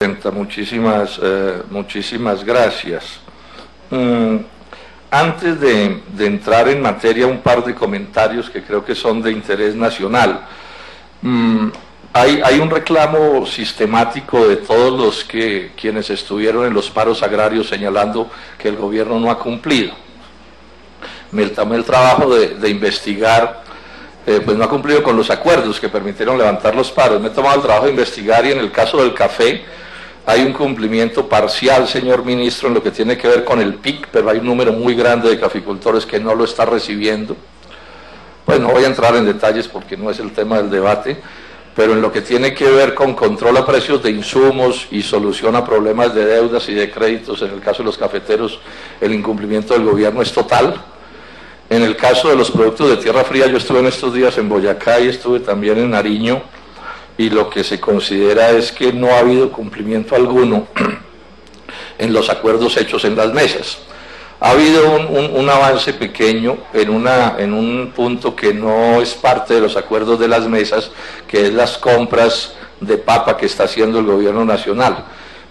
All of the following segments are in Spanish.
Presidenta, muchísimas gracias. Antes de entrar en materia, un par de comentarios que creo que son de interés nacional. Hay un reclamo sistemático de todos quienes estuvieron en los paros agrarios señalando que el gobierno no ha cumplido. Me tomé el trabajo de investigar, pues no ha cumplido con los acuerdos que permitieron levantar los paros. Me he tomado el trabajo de investigar y en el caso del café hay un cumplimiento parcial, señor ministro, en lo que tiene que ver con el PIC, pero hay un número muy grande de caficultores que no lo está recibiendo. Pues no voy a entrar en detalles porque no es el tema del debate, pero en lo que tiene que ver con control a precios de insumos y solución a problemas de deudas y de créditos, en el caso de los cafeteros, el incumplimiento del gobierno es total. En el caso de los productos de tierra fría, yo estuve en estos días en Boyacá y estuve también en Nariño, y lo que se considera es que no ha habido cumplimiento alguno en los acuerdos hechos en las mesas. Ha habido un avance pequeño en un punto que no es parte de los acuerdos de las mesas, que es las compras de papa que está haciendo el gobierno nacional.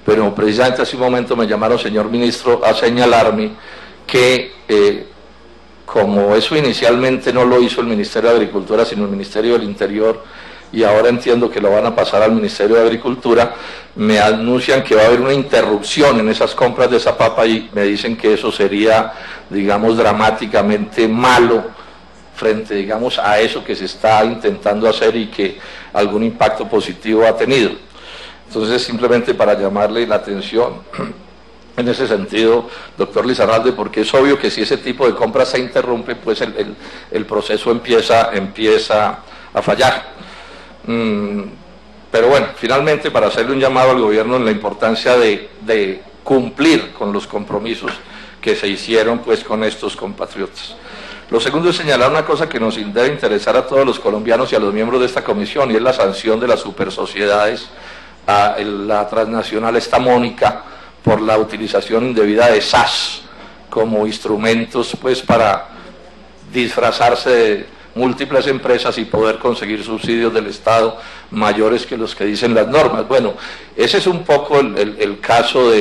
Pero precisamente hace un momento me llamaron, señor ministro, a señalarme que como eso inicialmente no lo hizo el Ministerio de Agricultura, sino el Ministerio del Interior, y ahora entiendo que lo van a pasar al Ministerio de Agricultura, me anuncian que va a haber una interrupción en esas compras de esa papa y me dicen que eso sería, digamos, dramáticamente malo frente, digamos, a eso que se está intentando hacer y que algún impacto positivo ha tenido. Entonces, simplemente para llamarle la atención en ese sentido, doctor Lizarralde, porque es obvio que si ese tipo de compras se interrumpe, pues el proceso empieza a fallar. Pero bueno, finalmente para hacerle un llamado al gobierno en la importancia de cumplir con los compromisos que se hicieron pues con estos compatriotas. Lo segundo es señalar una cosa que nos debe interesar a todos los colombianos y a los miembros de esta comisión, y es la sanción de las supersociedades a la transnacional estamónica por la utilización indebida de SAS como instrumentos pues para disfrazarse de múltiples empresas y poder conseguir subsidios del Estado mayores que los que dicen las normas. Bueno, ese es un poco el caso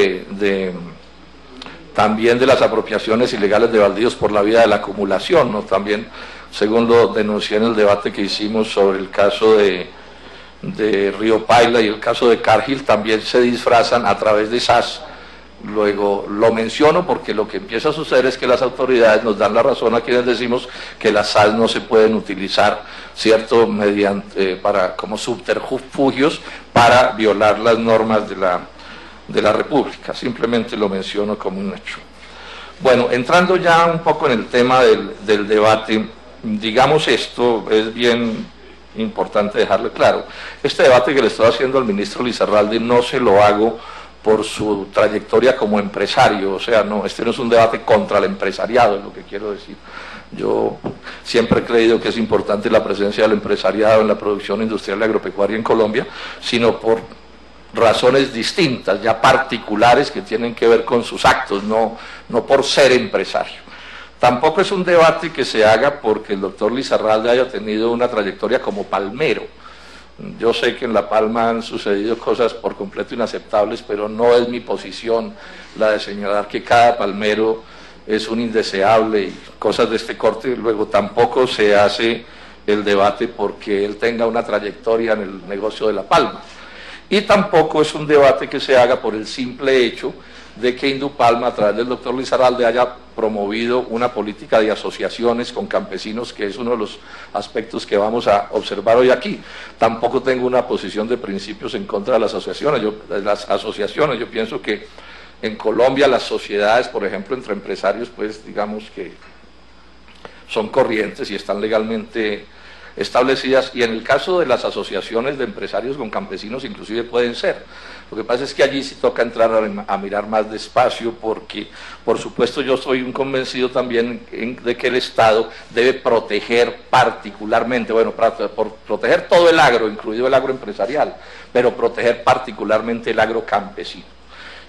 también de las apropiaciones ilegales de baldíos por la vía de la acumulación, ¿no? También, según lo denuncié en el debate que hicimos sobre el caso de Río Paila y el caso de Cargill, también se disfrazan a través de SAS. Luego lo menciono porque lo que empieza a suceder es que las autoridades nos dan la razón a quienes decimos que las SAS no se pueden utilizar, ¿cierto?, como subterfugios para violar las normas de la República. Simplemente lo menciono como un hecho. Bueno, entrando ya un poco en el tema del debate, digamos, esto es bien importante dejarlo claro. Este debate que le estoy haciendo al ministro Lizarralde no se lo hago por su trayectoria como empresario, o sea, no, este no es un debate contra el empresariado, es lo que quiero decir. Yo siempre he creído que es importante la presencia del empresariado en la producción industrial y agropecuaria en Colombia, sino por razones distintas, ya particulares, que tienen que ver con sus actos, no por ser empresario. Tampoco es un debate que se haga porque el doctor Lizarralde haya tenido una trayectoria como palmero. Yo sé que en La Palma han sucedido cosas por completo inaceptables, pero no es mi posición la de señalar que cada palmero es un indeseable y cosas de este corte. Luego tampoco se hace el debate porque él tenga una trayectoria en el negocio de La Palma. Y tampoco es un debate que se haga por el simple hecho de que Indupalma, a través del doctor Lizarralde, haya promovido una política de asociaciones con campesinos, que es uno de los aspectos que vamos a observar hoy aquí. Tampoco tengo una posición de principios en contra de las asociaciones. Yo pienso que en Colombia las sociedades, por ejemplo, entre empresarios, pues digamos que son corrientes y están legalmente establecidas, y en el caso de las asociaciones de empresarios con campesinos inclusive pueden ser. Lo que pasa es que allí sí toca entrar a mirar más despacio, porque por supuesto yo soy un convencido también de que el Estado debe proteger particularmente, bueno, por proteger todo el agro, incluido el agro empresarial, pero proteger particularmente el agro campesino.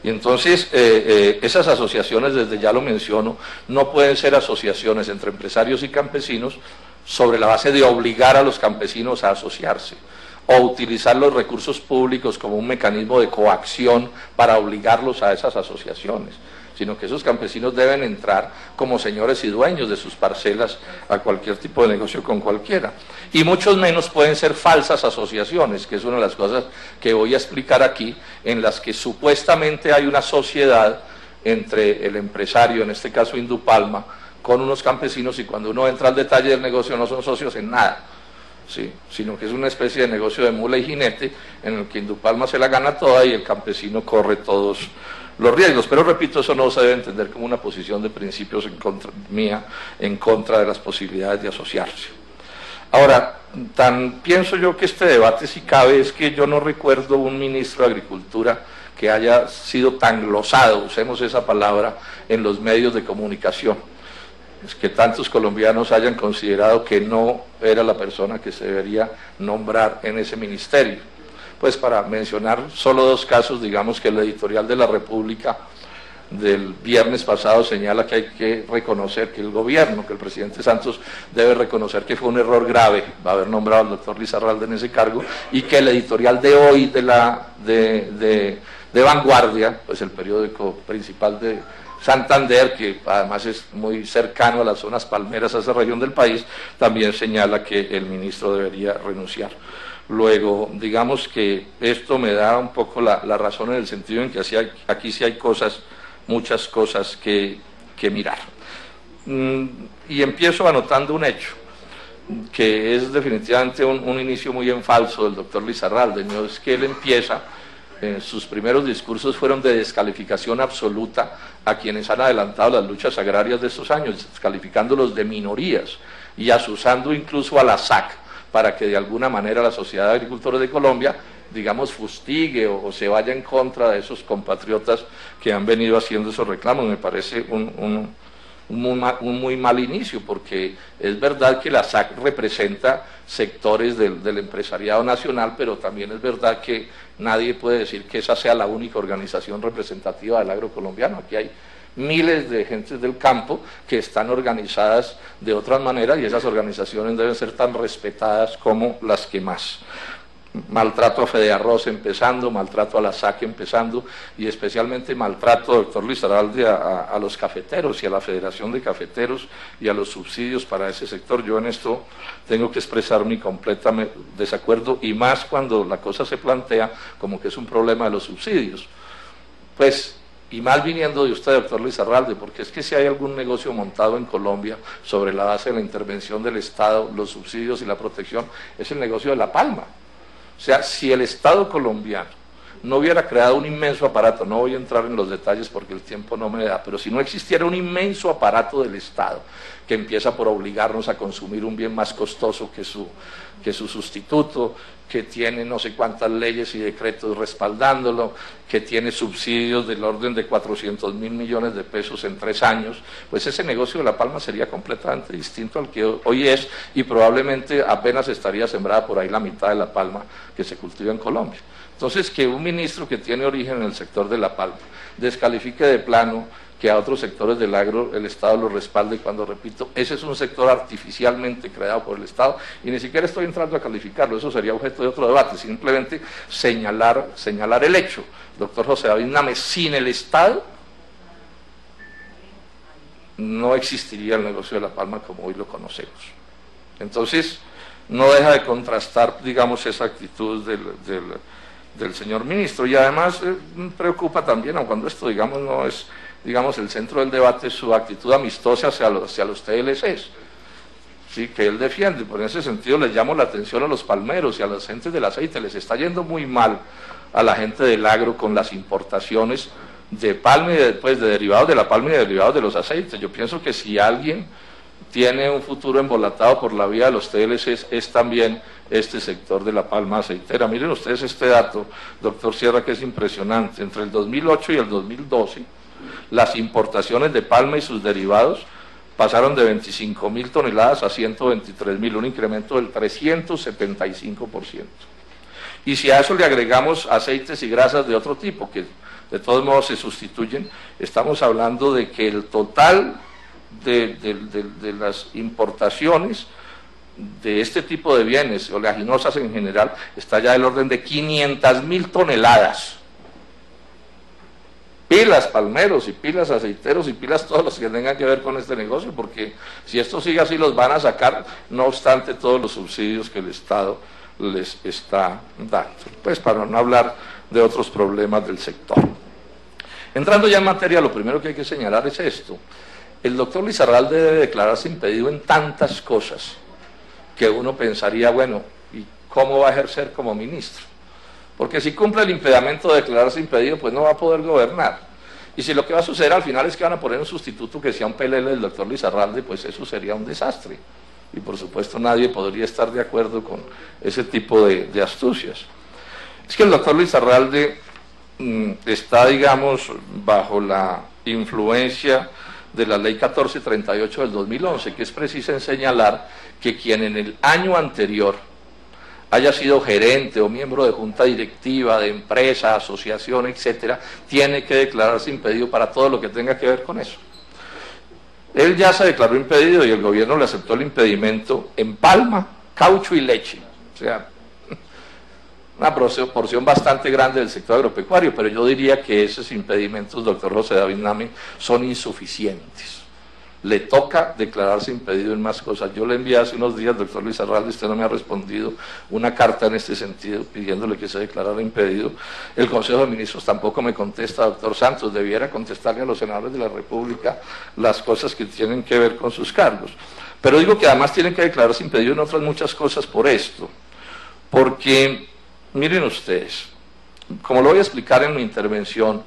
Y entonces esas asociaciones, desde ya lo menciono, no pueden ser asociaciones entre empresarios y campesinos sobre la base de obligar a los campesinos a asociarse. o utilizar los recursos públicos como un mecanismo de coacción para obligarlos a esas asociaciones, sino que esos campesinos deben entrar como señores y dueños de sus parcelas a cualquier tipo de negocio con cualquiera. Y muchos menos pueden ser falsas asociaciones, que es una de las cosas que voy a explicar aquí, en las que supuestamente hay una sociedad entre el empresario, en este caso Indupalma, con unos campesinos, y cuando uno entra al detalle del negocio no son socios en nada, ¿sí? Sino que es una especie de negocio de mula y jinete en el que Indupalma se la gana toda y el campesino corre todos los riesgos. Pero repito, eso no se debe entender como una posición de principios mía en contra de las posibilidades de asociarse. Ahora, pienso yo que este debate, si cabe, es que yo no recuerdo un ministro de Agricultura que haya sido tan glosado, usemos esa palabra, en los medios de comunicación. Es que tantos colombianos hayan considerado que no era la persona que se debería nombrar en ese ministerio. Pues para mencionar solo dos casos, digamos que el editorial de La República del viernes pasado señala que hay que reconocer que el gobierno, que el presidente Santos debe reconocer que fue un error grave haber nombrado al doctor Lizarralde en ese cargo, y que el editorial de hoy de Vanguardia, pues el periódico principal de Santander, que además es muy cercano a las zonas palmeras, a esa región del país, también señala que el ministro debería renunciar. Luego, digamos que esto me da un poco la razón, en el sentido en que aquí sí hay cosas, muchas cosas que mirar. Y empiezo anotando un hecho, que es definitivamente un inicio muy en falso del doctor Lizarralde. No es que él empieza, sus primeros discursos fueron de descalificación absoluta a quienes han adelantado las luchas agrarias de estos años, descalificándolos de minorías y asusando incluso a la SAC para que de alguna manera la Sociedad de Agricultores de Colombia, digamos, fustigue o se vaya en contra de esos compatriotas que han venido haciendo esos reclamos. Me parece un muy mal inicio, porque es verdad que la SAC representa sectores del empresariado nacional, pero también es verdad que nadie puede decir que esa sea la única organización representativa del agro colombiano. Aquí hay miles de gentes del campo que están organizadas de otras maneras, y esas organizaciones deben ser tan respetadas como las que más. Maltrato a Fedearroz empezando, maltrato a la SAC empezando, y especialmente maltrato, doctor Lizarralde, a los cafeteros y a la Federación de Cafeteros y a los subsidios para ese sector. Yo en esto tengo que expresar mi completa desacuerdo, y más cuando la cosa se plantea como que es un problema de los subsidios. Pues, y mal viniendo de usted, doctor Lizarralde, porque es que si hay algún negocio montado en Colombia sobre la base de la intervención del Estado, los subsidios y la protección, es el negocio de la palma. O sea, si el Estado colombiano no hubiera creado un inmenso aparato, no voy a entrar en los detalles porque el tiempo no me da, pero si no existiera un inmenso aparato del Estado que empieza por obligarnos a consumir un bien más costoso que su sustituto, que tiene no sé cuántas leyes y decretos respaldándolo, que tiene subsidios del orden de 400.000 millones de pesos en 3 años, pues ese negocio de la palma sería completamente distinto al que hoy es, y probablemente apenas estaría sembrada por ahí la mitad de la palma que se cultiva en Colombia. Entonces, que un ministro que tiene origen en el sector de la palma descalifique de plano que a otros sectores del agro el Estado lo respalde, cuando, repito, ese es un sector artificialmente creado por el Estado, y ni siquiera estoy entrando a calificarlo, eso sería objeto de otro debate, simplemente señalar el hecho. Doctor José David Name, sin el Estado no existiría el negocio de la palma como hoy lo conocemos. Entonces, no deja de contrastar, digamos, esa actitud del señor ministro, y además preocupa también, aun cuando esto, digamos, no es, digamos, el centro del debate, su actitud amistosa hacia los TLCs, ¿sí?, que él defiende. Por ese sentido les llamo la atención a los palmeros y a las gentes del aceite. Les está yendo muy mal a la gente del agro con las importaciones de palma y de derivados de la palma y de derivados de los aceites. Yo pienso que si alguien tiene un futuro embolatado por la vía de los TLCs es también este sector de la palma aceitera. Miren ustedes este dato, doctor Sierra, que es impresionante. Entre el 2008 y el 2012, las importaciones de palma y sus derivados pasaron de 25.000 toneladas a 123.000, un incremento del 375%. Y si a eso le agregamos aceites y grasas de otro tipo, que de todos modos se sustituyen, estamos hablando de que el total de las importaciones de este tipo de bienes, oleaginosas en general, está ya del orden de 500.000 toneladas. Pilas palmeros y pilas aceiteros y pilas todos los que tengan que ver con este negocio, porque si esto sigue así los van a sacar, no obstante todos los subsidios que el Estado les está dando. Pues para no hablar de otros problemas del sector. Entrando ya en materia, lo primero que hay que señalar es esto. El doctor Lizarralde debe declararse impedido en tantas cosas que uno pensaría, bueno, ¿y cómo va a ejercer como ministro? Porque si cumple el impedimento de declararse impedido, pues no va a poder gobernar. Y si lo que va a suceder al final es que van a poner un sustituto que sea un PLL del doctor Lizarralde, pues eso sería un desastre. Y por supuesto nadie podría estar de acuerdo con ese tipo de astucias. Es que el doctor Lizarralde está, digamos, bajo la influencia de la ley 1438 del 2011, que es precisa en señalar que quien en el año anterior haya sido gerente o miembro de junta directiva, de empresa, asociación, etcétera, tiene que declararse impedido para todo lo que tenga que ver con eso. Él ya se declaró impedido y el gobierno le aceptó el impedimento en palma, caucho y leche. O sea, una porción bastante grande del sector agropecuario, pero yo diría que esos impedimentos, doctor José David Name, son insuficientes. Le toca declararse impedido en más cosas. Yo le envié hace unos días, doctor Lizarralde, usted no me ha respondido, una carta en este sentido, pidiéndole que se declarara impedido. El Consejo de Ministros tampoco me contesta, doctor Santos, debiera contestarle a los senadores de la República las cosas que tienen que ver con sus cargos. Pero digo que además tienen que declararse impedido en otras muchas cosas por esto, porque, miren ustedes, como lo voy a explicar en mi intervención,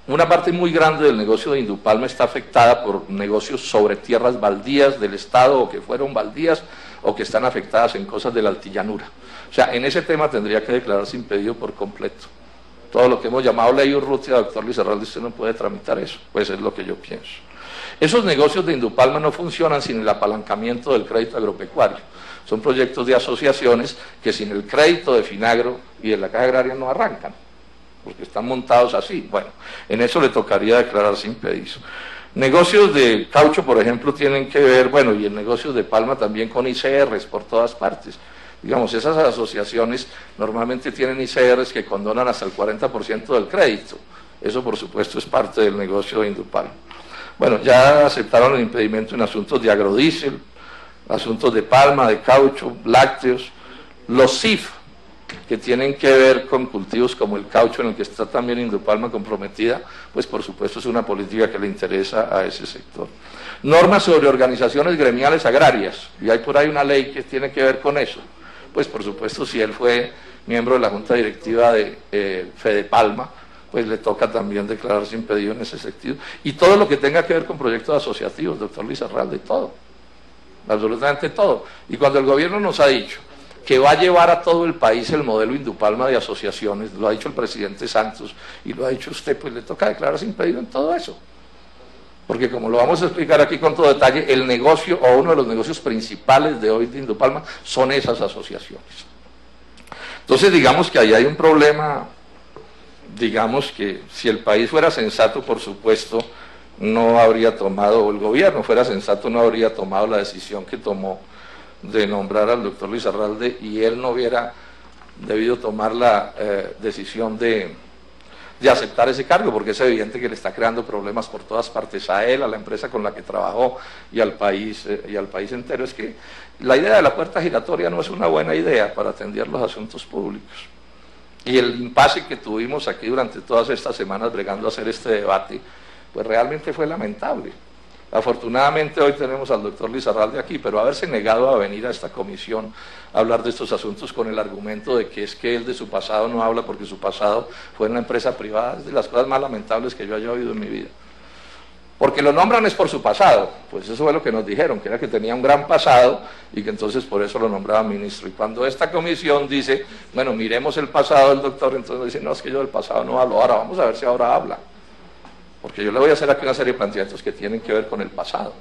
una parte muy grande del negocio de Indupalma está afectada por negocios sobre tierras baldías del Estado o que fueron baldías o que están afectadas en cosas de la altillanura. O sea, en ese tema tendría que declararse impedido por completo. Todo lo que hemos llamado ley Urrutia, doctor Lizarralde, usted no puede tramitar eso, pues es lo que yo pienso. Esos negocios de Indupalma no funcionan sin el apalancamiento del crédito agropecuario. Son proyectos de asociaciones que sin el crédito de Finagro y de la Caja Agraria no arrancan, porque están montados así. Bueno, en eso le tocaría declararse impedido. Negocios de caucho, por ejemplo, tienen que ver, bueno, y en negocios de palma también con ICRs por todas partes. Digamos, esas asociaciones normalmente tienen ICRs que condonan hasta el 40% del crédito. Eso, por supuesto, es parte del negocio de Indupalma. Bueno, ya aceptaron el impedimento en asuntos de agrodiesel, asuntos de palma, de caucho, lácteos, los CIF, que tienen que ver con cultivos como el caucho, en el que está también Indupalma comprometida, pues por supuesto es una política que le interesa a ese sector. Normas sobre organizaciones gremiales agrarias, y hay por ahí una ley que tiene que ver con eso. Pues por supuesto si él fue miembro de la junta directiva de Fedepalma, pues le toca también declararse impedido en ese sentido. Y todo lo que tenga que ver con proyectos asociativos, doctor Lizarralde, todo, absolutamente todo. Y cuando el gobierno nos ha dicho que va a llevar a todo el país el modelo Indupalma de asociaciones, lo ha dicho el presidente Santos y lo ha dicho usted, pues le toca declararse impedido en todo eso. Porque como lo vamos a explicar aquí con todo detalle, el negocio o uno de los negocios principales de hoy de Indupalma son esas asociaciones. Entonces digamos que ahí hay un problema, digamos que si el país fuera sensato, por supuesto, no habría tomado, o el gobierno fuera sensato, no habría tomado la decisión que tomó de nombrar al doctor Lizarralde y él no hubiera debido tomar la decisión de aceptar ese cargo, porque es evidente que le está creando problemas por todas partes a él, a la empresa con la que trabajó y al país entero. Es que la idea de la puerta giratoria no es una buena idea para atender los asuntos públicos. Y el impasse que tuvimos aquí durante todas estas semanas bregando a hacer este debate, pues realmente fue lamentable. Afortunadamente hoy tenemos al doctor Lizarralde aquí, pero haberse negado a venir a esta comisión a hablar de estos asuntos con el argumento de que es que él de su pasado no habla porque su pasado fue en una empresa privada, es de las cosas más lamentables que yo haya oído en mi vida. Porque lo nombran es por su pasado, pues eso fue lo que nos dijeron, que era que tenía un gran pasado y que entonces por eso lo nombraban ministro. Y cuando esta comisión dice, bueno, miremos el pasado del doctor, entonces dice, no, es que yo del pasado no hablo, ahora vamos a ver si ahora habla. Porque yo le voy a hacer aquí una serie de planteamientos que tienen que ver con el pasado.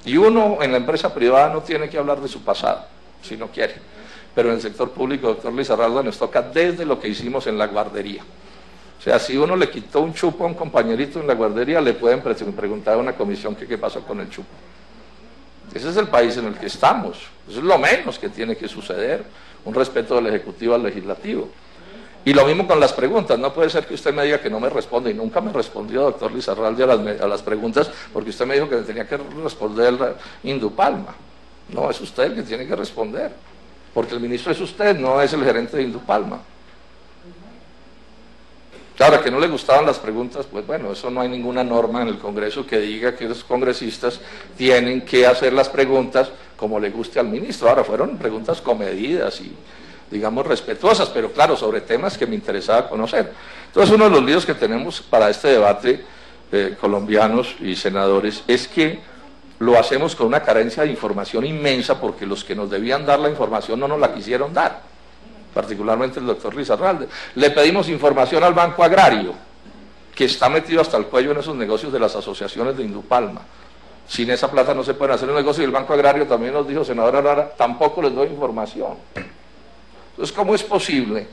Y uno en la empresa privada no tiene que hablar de su pasado, si no quiere. Pero en el sector público, doctor Lizarralde, nos toca desde lo que hicimos en la guardería. O sea, si uno le quitó un chupo a un compañerito en la guardería, le pueden preguntar a una comisión que qué pasó con el chupo. Ese es el país en el que estamos. Eso es lo menos que tiene que suceder, un respeto del Ejecutivo al Legislativo. Y lo mismo con las preguntas, no puede ser que usted me diga que no me responde, y nunca me respondió, doctor Lizarralde, a las preguntas, porque usted me dijo que tenía que responder Indupalma. No, es usted el que tiene que responder, porque el ministro es usted, no es el gerente de Indupalma. Ahora, que no le gustaban las preguntas, pues bueno, eso no hay ninguna norma en el Congreso que diga que los congresistas tienen que hacer las preguntas como le guste al ministro. Ahora, fueron preguntas comedidas y, digamos, respetuosas, pero claro, sobre temas que me interesaba conocer. Entonces, uno de los líos que tenemos para este debate, colombianos y senadores, es que lo hacemos con una carencia de información inmensa, porque los que nos debían dar la información no nos la quisieron dar, particularmente el doctor Lizarralde. Le pedimos información al Banco Agrario, que está metido hasta el cuello en esos negocios de las asociaciones de Indupalma. Sin esa plata no se pueden hacer un negocio, y el Banco Agrario también nos dijo, senadora Lara, tampoco les doy información. Entonces, ¿cómo es posible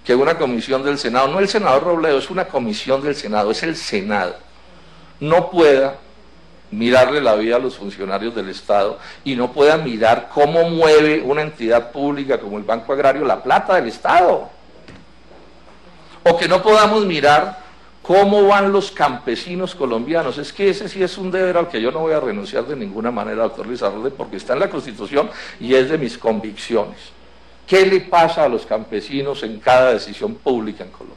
que una comisión del Senado, no el senador Robledo, es una comisión del Senado, es el Senado, no pueda mirarle la vida a los funcionarios del Estado y no pueda mirar cómo mueve una entidad pública como el Banco Agrario la plata del Estado? O que no podamos mirar cómo van los campesinos colombianos. Es que ese sí es un deber al que yo no voy a renunciar de ninguna manera, doctor Lizarralde, porque está en la Constitución y es de mis convicciones. ¿Qué le pasa a los campesinos en cada decisión pública en Colombia?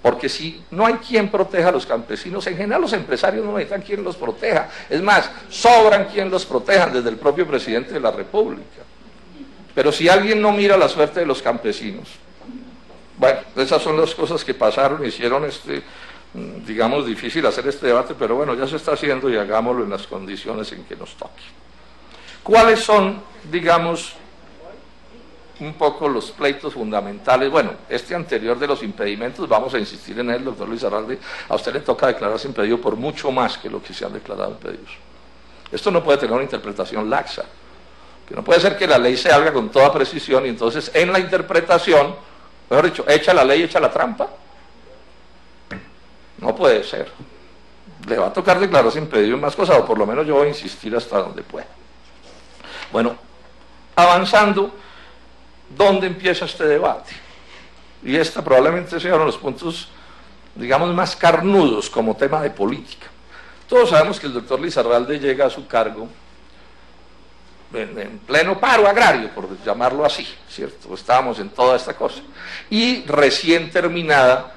Porque si no hay quien proteja a los campesinos, en general los empresarios no necesitan quien los proteja. Es más, sobran quien los proteja, desde el propio presidente de la República. Pero si alguien no mira la suerte de los campesinos, bueno, esas son las cosas que pasaron, hicieron digamos, difícil hacer este debate, pero bueno, ya se está haciendo y hagámoslo en las condiciones en que nos toque. ¿Cuáles son, digamos, un poco los pleitos fundamentales? Bueno, este anterior de los impedimentos, vamos a insistir en él, doctor Lizarralde. A usted le toca declararse impedido por mucho más que lo que se han declarado impedidos. Esto no puede tener una interpretación laxa, que no puede ser que la ley se haga con toda precisión y entonces en la interpretación, mejor dicho, echa la ley, echa la trampa. No puede ser. Le va a tocar declararse impedido en más cosas, o por lo menos yo voy a insistir hasta donde pueda. Bueno, avanzando, ¿dónde empieza este debate? Y esta probablemente sea uno de los puntos, digamos, más carnudos como tema de política. Todos sabemos que el doctor Lizarralde llega a su cargo en pleno paro agrario, por llamarlo así, ¿cierto? Estábamos en toda esta cosa. Y recién terminada,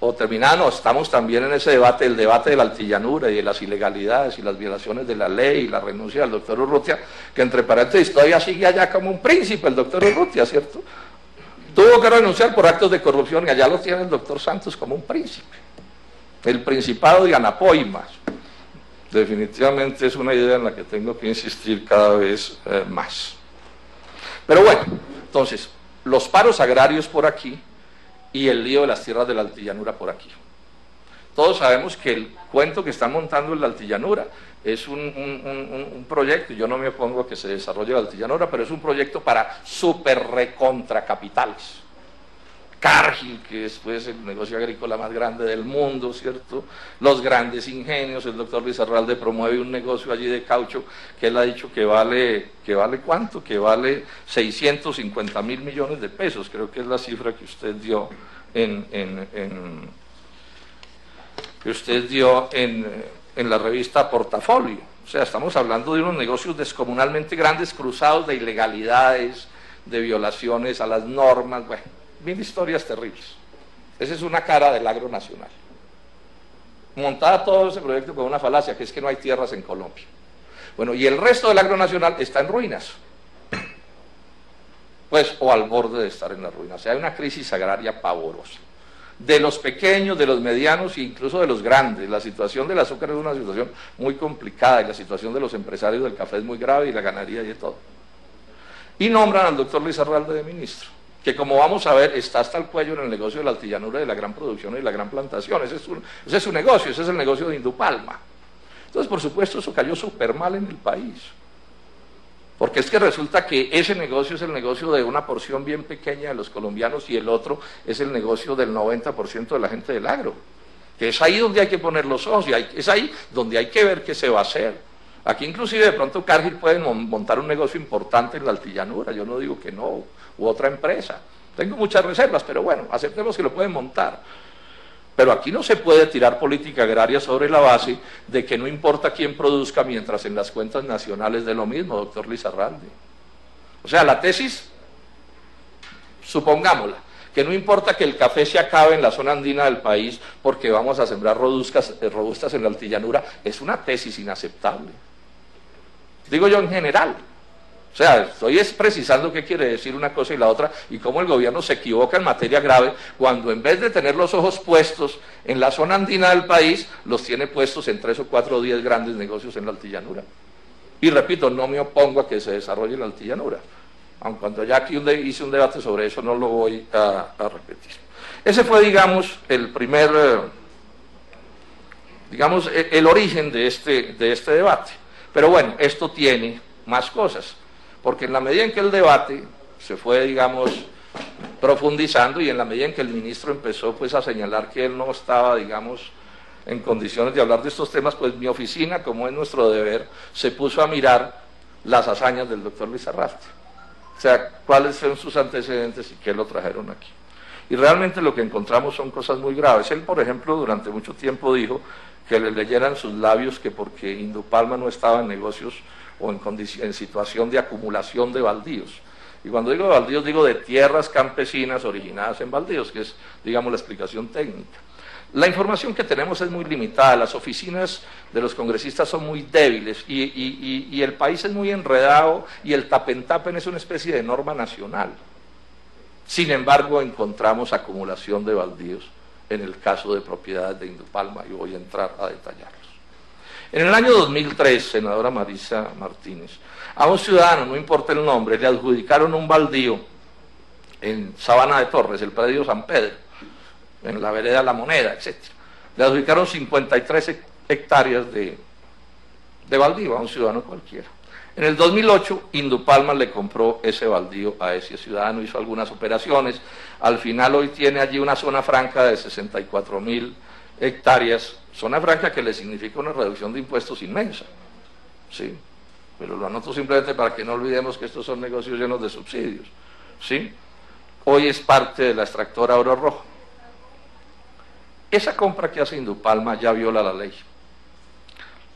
no, estamos también en ese debate, el debate de la altillanura y de las ilegalidades y las violaciones de la ley y la renuncia del doctor Urrutia, que entre paréntesis todavía sigue allá como un príncipe el doctor Urrutia, ¿cierto? Tuvo que renunciar por actos de corrupción y allá lo tiene el doctor Santos como un príncipe. El principado de Anapoimas. Definitivamente es una idea en la que tengo que insistir cada vez más. Pero bueno, entonces, los paros agrarios por aquí y el lío de las tierras de la altillanura por aquí. Todos sabemos que el cuento que están montando en la altillanura es un proyecto, y yo no me opongo a que se desarrolle la altillanura, pero es un proyecto para super recontracapitales. Cargill, que es pues el negocio agrícola más grande del mundo, ¿cierto? Los grandes ingenios, el doctor Lizarralde promueve un negocio allí de caucho que él ha dicho que vale ¿cuánto? Que vale 650 mil millones de pesos, creo que es la cifra que usted dio en la revista Portafolio. O sea, estamos hablando de unos negocios descomunalmente grandes, cruzados de ilegalidades, de violaciones a las normas, bueno, mil historias terribles. Esa es una cara del agro nacional. Montada todo ese proyecto con una falacia, que es que no hay tierras en Colombia. Bueno, y el resto del agro nacional está en ruinas. Pues, o al borde de estar en la ruina. O sea, hay una crisis agraria pavorosa. De los pequeños, de los medianos e incluso de los grandes. La situación del azúcar es una situación muy complicada, y la situación de los empresarios del café es muy grave, y la ganadería y de todo. Y nombran al doctor Lizarralde de ministro, que como vamos a ver está hasta el cuello en el negocio de la altillanura, de la gran producción y la gran plantación. Ese es su negocio, ese es el negocio de Indupalma. Entonces, por supuesto, eso cayó súper mal en el país, porque es que resulta que ese negocio es el negocio de una porción bien pequeña de los colombianos, y el otro es el negocio del 90% de la gente del agro, que es ahí donde hay que poner los ojos, y es ahí donde hay que ver qué se va a hacer. Aquí inclusive de pronto Cargill puede montar un negocio importante en la altillanura, yo no digo que no, u otra empresa. Tengo muchas reservas, pero bueno, aceptemos que lo pueden montar. Pero aquí no se puede tirar política agraria sobre la base de que no importa quién produzca, mientras en las cuentas nacionales de lo mismo, doctor Lizarralde. O sea, la tesis, supongámosla, que no importa que el café se acabe en la zona andina del país porque vamos a sembrar robustas en la altillanura, es una tesis inaceptable. Digo yo en general. O sea, estoy precisando qué quiere decir una cosa y la otra, y cómo el gobierno se equivoca en materia grave, cuando en vez de tener los ojos puestos en la zona andina del país, los tiene puestos en 3 o 4 o 10 grandes negocios en la altillanura. Y repito, no me opongo a que se desarrolle la altillanura, aun cuando ya aquí hice un debate sobre eso, no lo voy a repetir. Ese fue, digamos, el primer, digamos, el origen de este debate. Pero bueno, esto tiene más cosas, porque en la medida en que el debate se fue, digamos, profundizando, y en la medida en que el ministro empezó pues a señalar que él no estaba, digamos, en condiciones de hablar de estos temas, pues mi oficina, como es nuestro deber, se puso a mirar las hazañas del doctor Lizarralde. O sea, cuáles son sus antecedentes y qué lo trajeron aquí. Y realmente lo que encontramos son cosas muy graves. Él, por ejemplo, durante mucho tiempo dijo que le leyeran sus labios que porque Indupalma no estaba en negocios o en situación de acumulación de baldíos. Y cuando digo de baldíos, digo de tierras campesinas originadas en baldíos, que es, digamos, la explicación técnica. La información que tenemos es muy limitada, las oficinas de los congresistas son muy débiles y el país es muy enredado y el tapen-tapen es una especie de norma nacional. Sin embargo, encontramos acumulación de baldíos en el caso de propiedades de Indupalma, y voy a entrar a detallarlos. En el año 2003, senadora Marisa Martínez, a un ciudadano, no importa el nombre, le adjudicaron un baldío en Sabana de Torres, el predio San Pedro, en la vereda La Moneda, etc. Le adjudicaron 53 hectáreas de baldío a un ciudadano cualquiera. En el 2008, Indupalma le compró ese baldío a ese ciudadano, hizo algunas operaciones, al final hoy tiene allí una zona franca de 64.000 hectáreas, zona franca que le significa una reducción de impuestos inmensa, ¿sí? Pero lo anoto simplemente para que no olvidemos que estos son negocios llenos de subsidios, ¿sí? Hoy es parte de la extractora Oro Rojo. Esa compra que hace Indupalma ya viola la ley.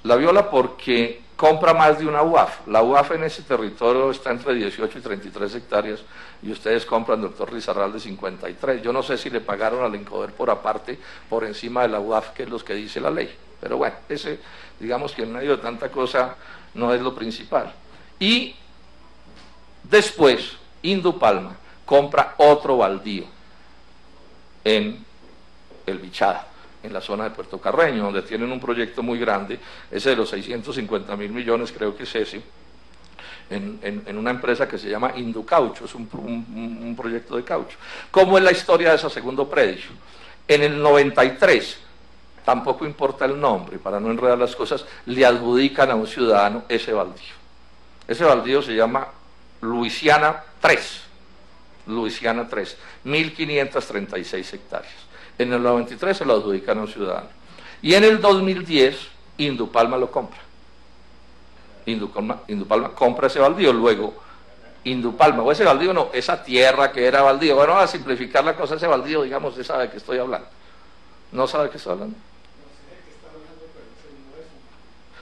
La viola porque compra más de una UAF. La UAF en ese territorio está entre 18 y 33 hectáreas y ustedes compran, doctor Lizarralde, 53. Yo no sé si le pagaron al Incoder por aparte, por encima de la UAF, que es lo que dice la ley. Pero bueno, ese, digamos que en medio de tanta cosa no es lo principal. Y después, Indupalma compra otro baldío en el Bichada, en la zona de Puerto Carreño, donde tienen un proyecto muy grande, ese de los 650.000 millones, creo que es ese, en una empresa que se llama Inducaucho, es un proyecto de caucho. ¿Cómo es la historia de ese segundo predio? En el 93, tampoco importa el nombre, para no enredar las cosas, le adjudican a un ciudadano ese baldío. Ese baldío se llama Luisiana 3, 1.536 hectáreas. En el 93 se lo adjudican a un ciudadano. Y en el 2010, Indupalma lo compra. Indupalma compra ese baldío. Luego, Indupalma, o ese baldío no, esa tierra que era baldío. Bueno, a simplificar la cosa, ese baldío, digamos, usted sabe de qué estoy hablando. ¿No sabe de qué estoy hablando?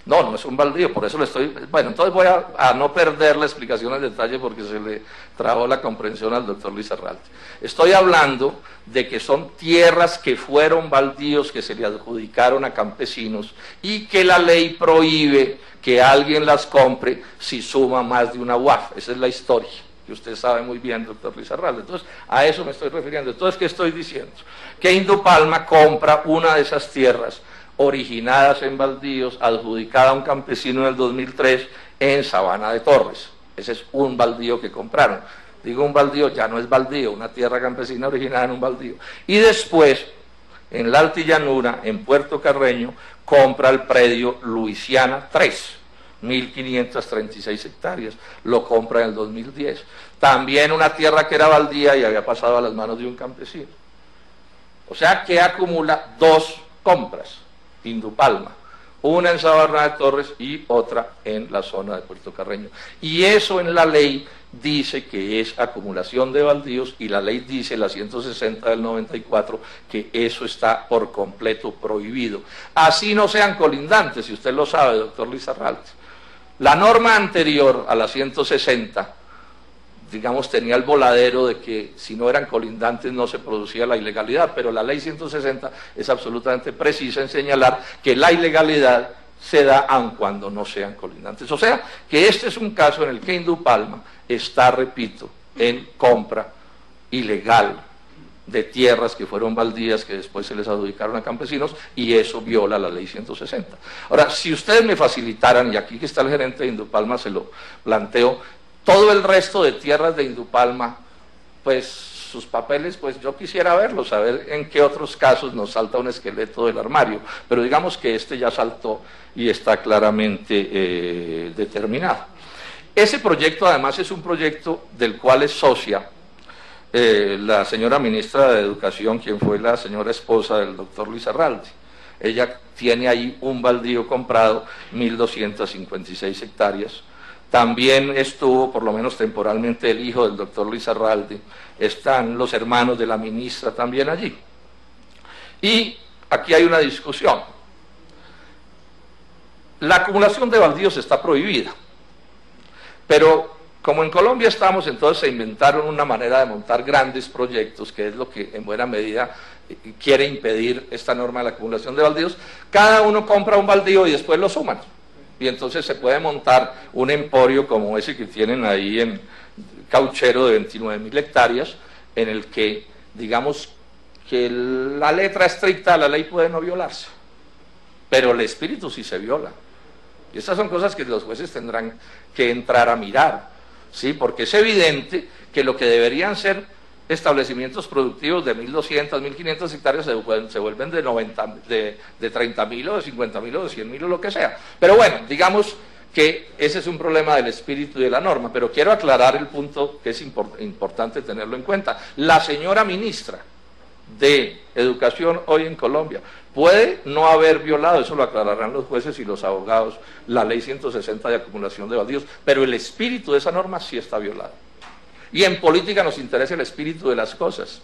No, no es un baldío, por eso le estoy... Bueno, entonces voy a no perder la explicación en detalle porque se le trabó la comprensión al doctor Lizarralde. Estoy hablando de que son tierras que fueron baldíos, que se le adjudicaron a campesinos y que la ley prohíbe que alguien las compre si suma más de una UAF. Esa es la historia, que usted sabe muy bien, doctor Lizarralde. Entonces, a eso me estoy refiriendo. Entonces, ¿qué estoy diciendo? Que Indupalma compra una de esas tierras originadas en baldíos, adjudicada a un campesino en el 2003 en Sabana de Torres. Ese es un baldío que compraron. Digo un baldío, ya no es baldío, una tierra campesina originada en un baldío. Y después, en la altillanura, en Puerto Carreño, compra el predio Luisiana 3, 1.536 hectáreas. Lo compra en el 2010. También una tierra que era baldía y había pasado a las manos de un campesino. O sea que acumula dos compras. Indupalma, una en Sabana de Torres y otra en la zona de Puerto Carreño. Y eso en la ley dice que es acumulación de baldíos, y la ley dice, la 160 del 94, que eso está por completo prohibido. Así no sean colindantes, y usted lo sabe, doctor Lizarralde. La norma anterior a la 160, digamos, tenía el voladero de que si no eran colindantes no se producía la ilegalidad, pero la ley 160 es absolutamente precisa en señalar que la ilegalidad se da aun cuando no sean colindantes. O sea, que este es un caso en el que Indupalma está, repito, en compra ilegal de tierras que fueron baldías, que después se les adjudicaron a campesinos, y eso viola la ley 160. Ahora, si ustedes me facilitaran, y aquí que está el gerente de Indupalma se lo planteo, todo el resto de tierras de Indupalma, pues sus papeles, pues yo quisiera verlos, saber en qué otros casos nos salta un esqueleto del armario, pero digamos que este ya saltó y está claramente determinado. Ese proyecto además es un proyecto del cual es socia la señora ministra de Educación, quien fue la señora esposa del doctor Lizarralde. Ella tiene ahí un baldío comprado, 1.256 hectáreas. También estuvo, por lo menos temporalmente, el hijo del doctor Lizarralde. Están los hermanos de la ministra también allí. Y aquí hay una discusión. La acumulación de baldíos está prohibida, pero como en Colombia estamos, entonces se inventaron una manera de montar grandes proyectos, que es lo que en buena medida quiere impedir esta norma de la acumulación de baldíos. Cada uno compra un baldío y después lo suman. Y entonces se puede montar un emporio como ese que tienen ahí en Cauchero de 29.000 hectáreas, en el que, digamos, que la letra estricta de la ley puede no violarse, pero el espíritu sí se viola. Y estas son cosas que los jueces tendrán que entrar a mirar, ¿sí? Porque es evidente que lo que deberían ser establecimientos productivos de 1.200, 1.500 hectáreas se vuelven de 30.000 o de 50.000 o de 100.000 o lo que sea. Pero bueno, digamos que ese es un problema del espíritu y de la norma, pero quiero aclarar el punto que es importante tenerlo en cuenta. La señora ministra de Educación hoy en Colombia puede no haber violado, eso lo aclararán los jueces y los abogados, la ley 160 de acumulación de baldíos, pero el espíritu de esa norma sí está violado. Y en política nos interesa el espíritu de las cosas,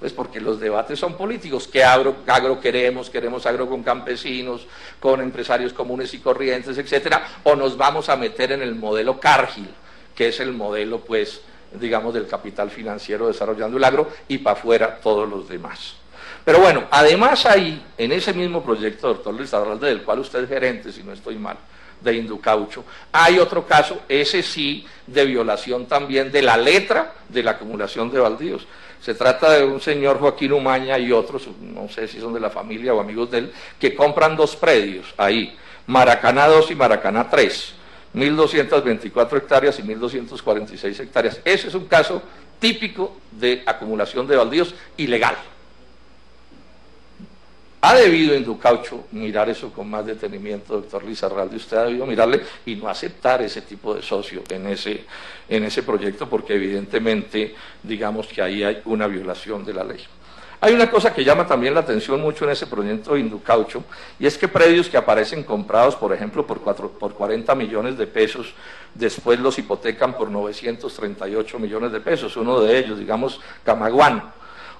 pues porque los debates son políticos. ¿Qué agro queremos? ¿Queremos agro con campesinos, con empresarios comunes y corrientes, etcétera? ¿O nos vamos a meter en el modelo Cargill, que es el modelo, pues, digamos, del capital financiero desarrollando el agro, y para afuera todos los demás? Pero bueno, además ahí, en ese mismo proyecto, doctor Lizarralde, del cual usted es gerente, si no estoy mal, de Indocaucho, hay otro caso, ese sí, de violación también de la letra de la acumulación de baldíos. Se trata de un señor Joaquín Umaña y otros, no sé si son de la familia o amigos de él, que compran dos predios ahí, Maracaná 2 y Maracaná 3, 1.224 hectáreas y 1.246 hectáreas. Ese es un caso típico de acumulación de baldíos ilegal. Ha debido Indocaucho mirar eso con más detenimiento, doctor Lizarralde. Usted ha debido mirarle y no aceptar ese tipo de socio en ese proyecto, porque evidentemente, digamos que ahí hay una violación de la ley. Hay una cosa que llama también la atención mucho en ese proyecto de Indocaucho, y es que predios que aparecen comprados, por ejemplo, por 40 millones de pesos, después los hipotecan por 938 millones de pesos. Uno de ellos, digamos, Camaguán,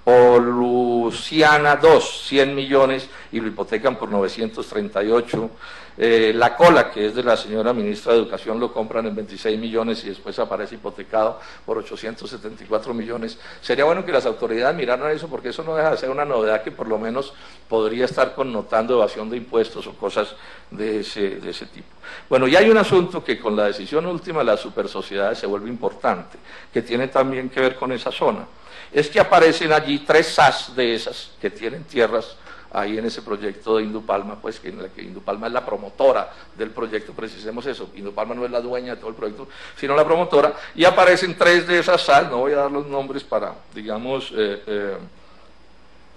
o Luciana 2, 100 millones, y lo hipotecan por 938. La Cola, que es de la señora ministra de Educación, lo compran en 26 millones y después aparece hipotecado por 874 millones. Sería bueno que las autoridades miraran eso, porque eso no deja de ser una novedad que por lo menos podría estar connotando evasión de impuestos o cosas de ese tipo. Bueno, y hay un asunto que con la decisión última de las supersociedades se vuelve importante, que tiene también que ver con esa zona. Es que aparecen allí 3 SAS de esas que tienen tierras ahí en ese proyecto de Indupalma, pues que Indupalma es la promotora del proyecto, precisemos eso, Indupalma no es la dueña de todo el proyecto, sino la promotora, y aparecen 3 de esas SAS, no voy a dar los nombres para, digamos,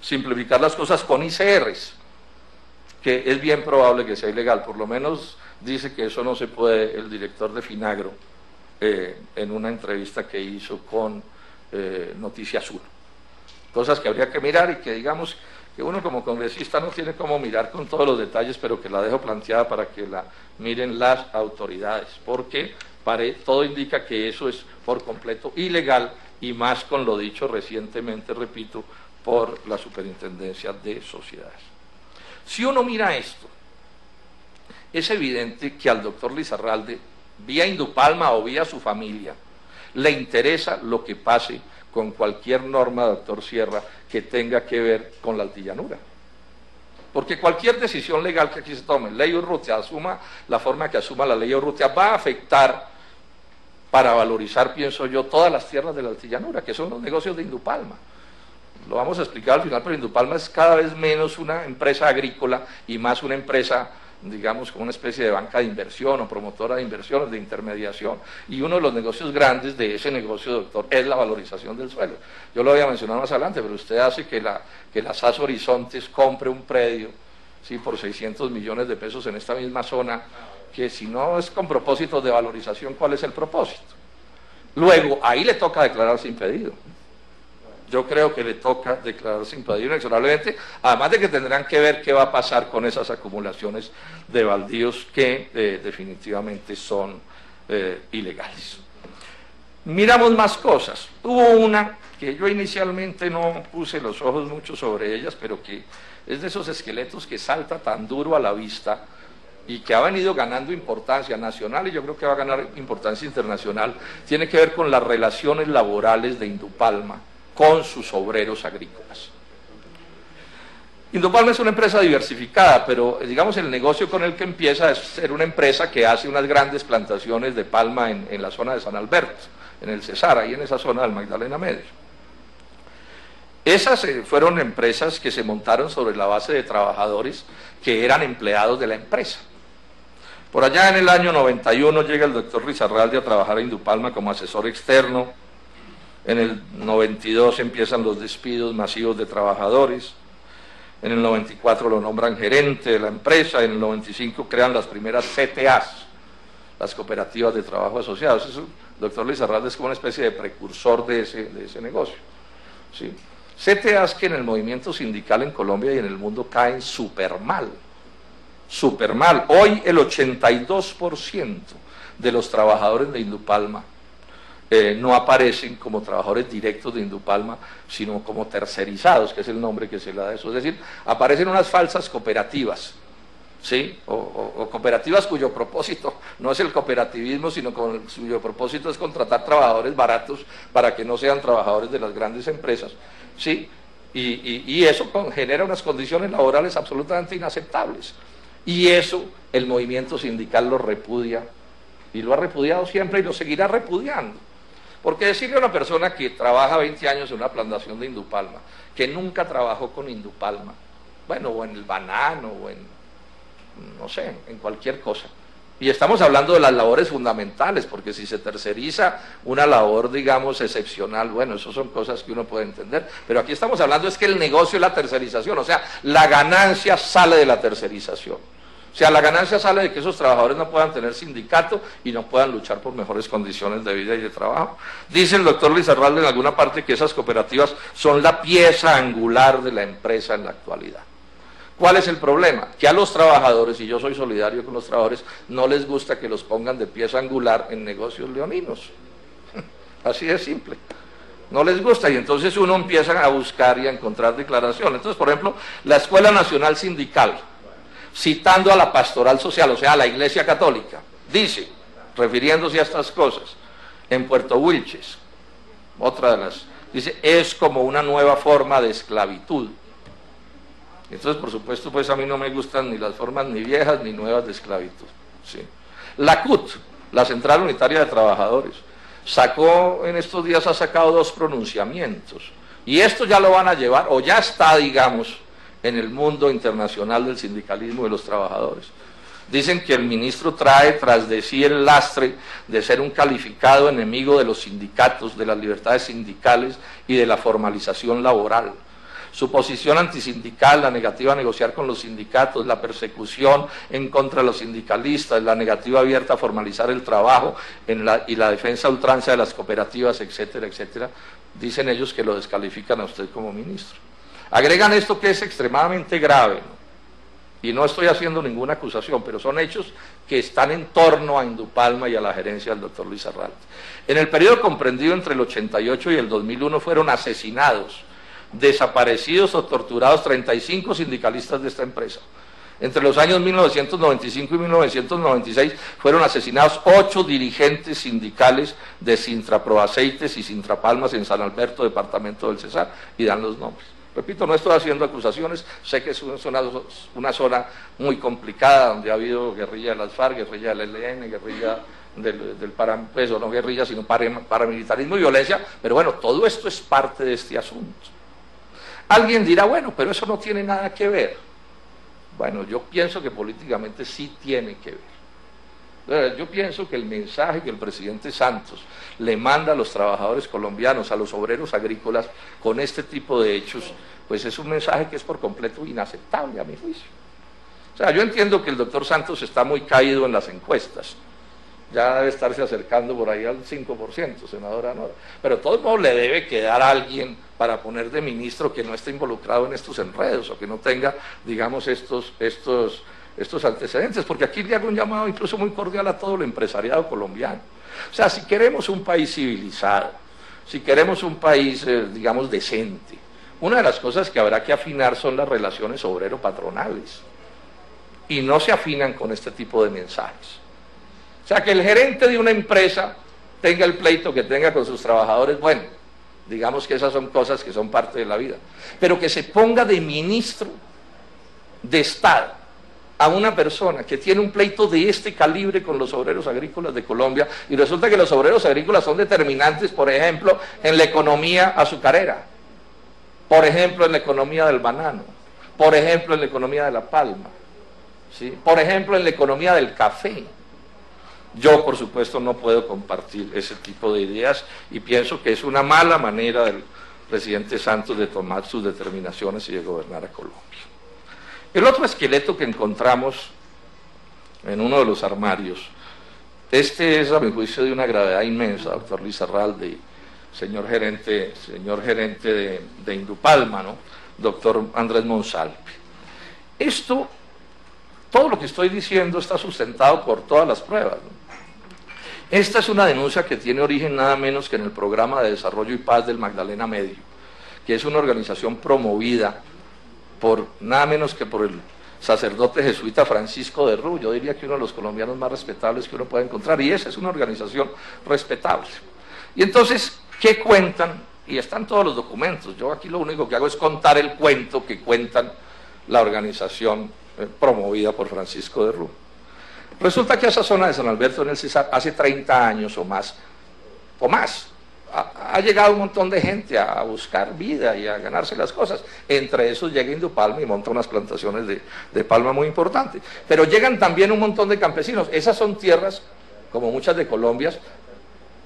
simplificar las cosas, con ICRs, que es bien probable que sea ilegal, por lo menos dice que eso no se puede el director de Finagro en una entrevista que hizo con Noticia Azul. Cosas que habría que mirar y que digamos que uno como congresista no tiene cómo mirar con todos los detalles, pero que la dejo planteada para que la miren las autoridades, porque todo indica que eso es por completo ilegal, y más con lo dicho recientemente, repito, por la Superintendencia de Sociedades. Si uno mira esto, es evidente que al doctor Lizarralde, vía Indupalma o vía su familia, le interesa lo que pase con cualquier norma, doctor Sierra, que tenga que ver con la altillanura. Porque cualquier decisión legal que aquí se tome, ley Urrutia, asuma la forma que asuma la ley Urrutia, va a afectar, para valorizar, pienso yo, todas las tierras de la altillanura, que son los negocios de Indupalma. Lo vamos a explicar al final, pero Indupalma es cada vez menos una empresa agrícola y más una empresa, digamos, como una especie de banca de inversión o promotora de inversiones, de intermediación. Y uno de los negocios grandes de ese negocio, doctor, es la valorización del suelo. Yo lo voy a mencionar más adelante, pero usted hace que la SAS Horizontes compre un predio, ¿sí?, por 600 millones de pesos en esta misma zona, que si no es con propósitos de valorización, ¿cuál es el propósito? Luego, ahí le toca declararse impedido. Yo creo que le toca declararse impedido inexorablemente, además de que tendrán que ver qué va a pasar con esas acumulaciones de baldíos que definitivamente son ilegales. Miramos más cosas. Hubo una que yo inicialmente no puse los ojos mucho sobre ellas, pero que es de esos esqueletos que salta tan duro a la vista y que ha venido ganando importancia nacional, y yo creo que va a ganar importancia internacional. Tiene que ver con las relaciones laborales de Indupalma con sus obreros agrícolas. Indupalma es una empresa diversificada, pero digamos el negocio con el que empieza es ser una empresa que hace unas grandes plantaciones de palma en la zona de San Alberto, en el Cesar, ahí en esa zona del Magdalena Medio. Esas fueron empresas que se montaron sobre la base de trabajadores que eran empleados de la empresa. Por allá en el año 91 llega el doctor Lizarralde a trabajar a Indupalma como asesor externo. En el 92 empiezan los despidos masivos de trabajadores. En el 94 lo nombran gerente de la empresa. En el 95 crean las primeras CTAs, las cooperativas de trabajo asociados. Eso, el doctor Lizarralde es como una especie de precursor de ese negocio, ¿sí? CTAs que en el movimiento sindical en Colombia y en el mundo caen súper mal. Súper mal. Hoy el 82% de los trabajadores de Indupalma no aparecen como trabajadores directos de Indupalma, sino como tercerizados, que es el nombre que se le da a eso. Es decir, aparecen unas falsas cooperativas, ¿sí? O cooperativas cuyo propósito no es el cooperativismo, sino cuyo propósito es contratar trabajadores baratos para que no sean trabajadores de las grandes empresas, ¿sí? Y eso genera unas condiciones laborales absolutamente inaceptables. Y eso el movimiento sindical lo repudia, y lo ha repudiado siempre y lo seguirá repudiando. Porque decirle a una persona que trabaja 20 años en una plantación de Indupalma, que nunca trabajó con Indupalma, bueno, o en el banano, o en, no sé, en cualquier cosa. Y estamos hablando de las labores fundamentales, porque si se terceriza una labor, digamos, excepcional, bueno, eso son cosas que uno puede entender. Pero aquí estamos hablando es que el negocio es la tercerización, o sea, la ganancia sale de la tercerización. O sea, la ganancia sale de que esos trabajadores no puedan tener sindicato y no puedan luchar por mejores condiciones de vida y de trabajo. Dice el doctor Lizarralde en alguna parte que esas cooperativas son la pieza angular de la empresa en la actualidad. ¿Cuál es el problema? Que a los trabajadores, y yo soy solidario con los trabajadores, no les gusta que los pongan de pieza angular en negocios leoninos. Así de simple. No les gusta, y entonces uno empieza a buscar y a encontrar declaraciones. Entonces, por ejemplo, la Escuela Nacional Sindical, citando a la Pastoral Social, o sea, a la Iglesia Católica, dice, refiriéndose a estas cosas, en Puerto Wilches, otra de las, dice, es como una nueva forma de esclavitud. Entonces, por supuesto, pues a mí no me gustan ni las formas ni viejas ni nuevas de esclavitud, ¿sí? La CUT, la Central Unitaria de Trabajadores, sacó, en estos días ha sacado 2 pronunciamientos, y esto ya lo van a llevar, o ya está, digamos, en el mundo internacional del sindicalismo de los trabajadores. Dicen que el ministro trae tras de sí el lastre de ser un calificado enemigo de los sindicatos, de las libertades sindicales y de la formalización laboral. Su posición antisindical, la negativa a negociar con los sindicatos, la persecución en contra de los sindicalistas, la negativa abierta a formalizar el trabajo y la defensa a ultranza de las cooperativas, etcétera, etcétera, dicen ellos que lo descalifican a usted como ministro. Agregan esto que es extremadamente grave, ¿no? Y no estoy haciendo ninguna acusación, pero son hechos que están en torno a Indupalma y a la gerencia del doctor Luis Arralde. En el periodo comprendido entre el 88 y el 2001 fueron asesinados, desaparecidos o torturados 35 sindicalistas de esta empresa. Entre los años 1995 y 1996 fueron asesinados 8 dirigentes sindicales de Sintraproaceites y Sintrapalmas en San Alberto, departamento del Cesar, y dan los nombres. Repito, no estoy haciendo acusaciones, sé que es una zona muy complicada, donde ha habido guerrilla de las FARC, guerrilla del ELN, guerrilla del pues, no guerrilla, sino paramilitarismo y violencia, pero bueno, todo esto es parte de este asunto. Alguien dirá, bueno, pero eso no tiene nada que ver. Bueno, yo pienso que políticamente sí tiene que ver. Yo pienso que el mensaje que el presidente Santos le manda a los trabajadores colombianos, a los obreros agrícolas, con este tipo de hechos, pues es un mensaje que es por completo inaceptable a mi juicio. O sea, yo entiendo que el doctor Santos está muy caído en las encuestas, ya debe estarse acercando por ahí al 5%, senadora Nora, pero de todos modos le debe quedar a alguien para poner de ministro que no esté involucrado en estos enredos, o que no tenga, digamos, estos antecedentes, porque aquí le hago un llamado incluso muy cordial a todo el empresariado colombiano. O sea, si queremos un país civilizado, si queremos un país, digamos, decente, una de las cosas que habrá que afinar son las relaciones obrero-patronales, y no se afinan con este tipo de mensajes. O sea, que el gerente de una empresa tenga el pleito que tenga con sus trabajadores, bueno, digamos que esas son cosas que son parte de la vida, pero que se ponga de ministro de Estado a una persona que tiene un pleito de este calibre con los obreros agrícolas de Colombia, y resulta que los obreros agrícolas son determinantes, por ejemplo, en la economía azucarera, por ejemplo, en la economía del banano, por ejemplo, en la economía de la palma, ¿sí? Por ejemplo, en la economía del café. Yo, por supuesto, no puedo compartir ese tipo de ideas y pienso que es una mala manera del presidente Santos de tomar sus determinaciones y de gobernar a Colombia. El otro esqueleto que encontramos en uno de los armarios, este es a mi juicio de una gravedad inmensa, doctor Luis Arralde, señor gerente de Indupalma, ¿no? Doctor Andrés Monsalve. Todo lo que estoy diciendo está sustentado por todas las pruebas, ¿no? Esta es una denuncia que tiene origen nada menos que en el Programa de Desarrollo y Paz del Magdalena Medio, que es una organización promovida por nada menos que por el sacerdote jesuita Francisco de Rú, yo diría que uno de los colombianos más respetables que uno puede encontrar, y esa es una organización respetable. Y entonces, ¿qué cuentan? Y están todos los documentos, yo aquí lo único que hago es contar el cuento que cuentan la organización promovida por Francisco de Rú. Resulta que a esa zona de San Alberto en el Cesar, hace 30 años o más, ha llegado un montón de gente a buscar vida y a ganarse las cosas. Entre esos llega Indupalma y monta unas plantaciones de palma muy importantes. Pero llegan también un montón de campesinos. Esas son tierras, como muchas de Colombia,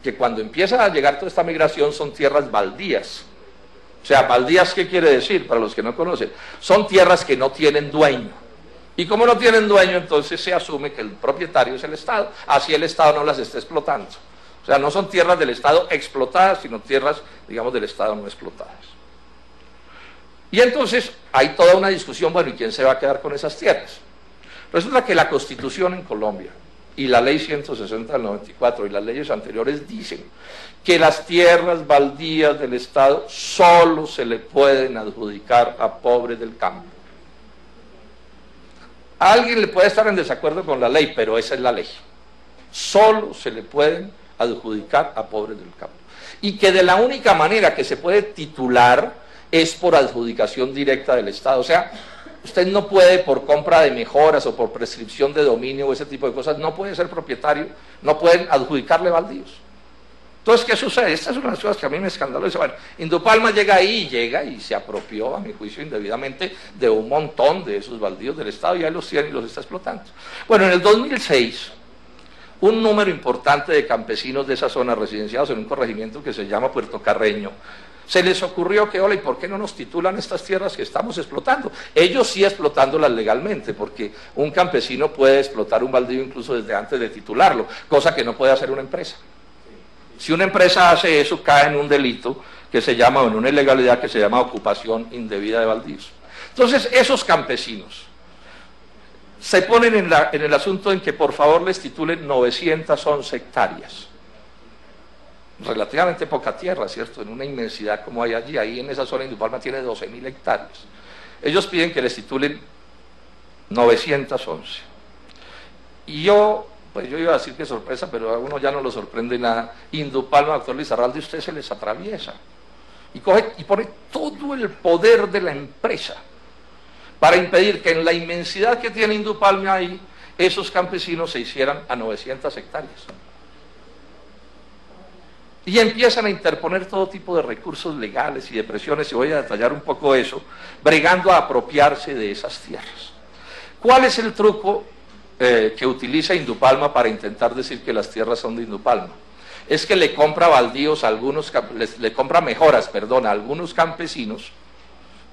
que cuando empieza a llegar toda esta migración son tierras baldías. O sea, baldías, ¿qué quiere decir? Para los que no conocen, son tierras que no tienen dueño. Y como no tienen dueño, entonces se asume que el propietario es el Estado, así el Estado no las está explotando. O sea, no son tierras del Estado explotadas, sino tierras, digamos, del Estado no explotadas. Y entonces hay toda una discusión, bueno, ¿y quién se va a quedar con esas tierras? Resulta que la Constitución en Colombia y la Ley 160 del 94 y las leyes anteriores dicen que las tierras baldías del Estado solo se le pueden adjudicar a pobres del campo. A alguien le puede estar en desacuerdo con la ley, pero esa es la ley. Solo se le pueden adjudicar a pobres del campo. Y que de la única manera que se puede titular es por adjudicación directa del Estado. O sea, usted no puede por compra de mejoras o por prescripción de dominio o ese tipo de cosas, no puede ser propietario, no pueden adjudicarle baldíos. Entonces, ¿qué sucede? Estas son las cosas que a mí me escandalizan. Bueno, Indupalma llega y se apropió, a mi juicio, indebidamente de un montón de esos baldíos del Estado y ahí los tiene y los está explotando. Bueno, en el 2006, un número importante de campesinos de esa zona residenciados en un corregimiento que se llama Puerto Carreño, se les ocurrió que, hola, ¿y por qué no nos titulan estas tierras que estamos explotando? Ellos sí explotándolas legalmente, porque un campesino puede explotar un baldío incluso desde antes de titularlo, cosa que no puede hacer una empresa. Si una empresa hace eso, cae en un delito que se llama, o en una ilegalidad que se llama ocupación indebida de baldíos. Entonces, esos campesinos se ponen en el asunto en que por favor les titulen 911 hectáreas. Relativamente poca tierra, ¿cierto? En una inmensidad como hay allí, ahí en esa zona Indupalma tiene 12.000 hectáreas. Ellos piden que les titulen 911. Y pues yo iba a decir que sorpresa, pero a uno ya no lo sorprende nada. Indupalma, doctor Lizarralde, usted se les atraviesa y coge y pone todo el poder de la empresa para impedir que en la inmensidad que tiene Indupalma ahí, esos campesinos se hicieran a 900 hectáreas. Y empiezan a interponer todo tipo de recursos legales y de presiones, y voy a detallar un poco eso, bregando a apropiarse de esas tierras. ¿Cuál es el truco que utiliza Indupalma para intentar decir que las tierras son de Indupalma? Es que le compra baldíos a algunos, le compra mejoras, perdón, a algunos campesinos,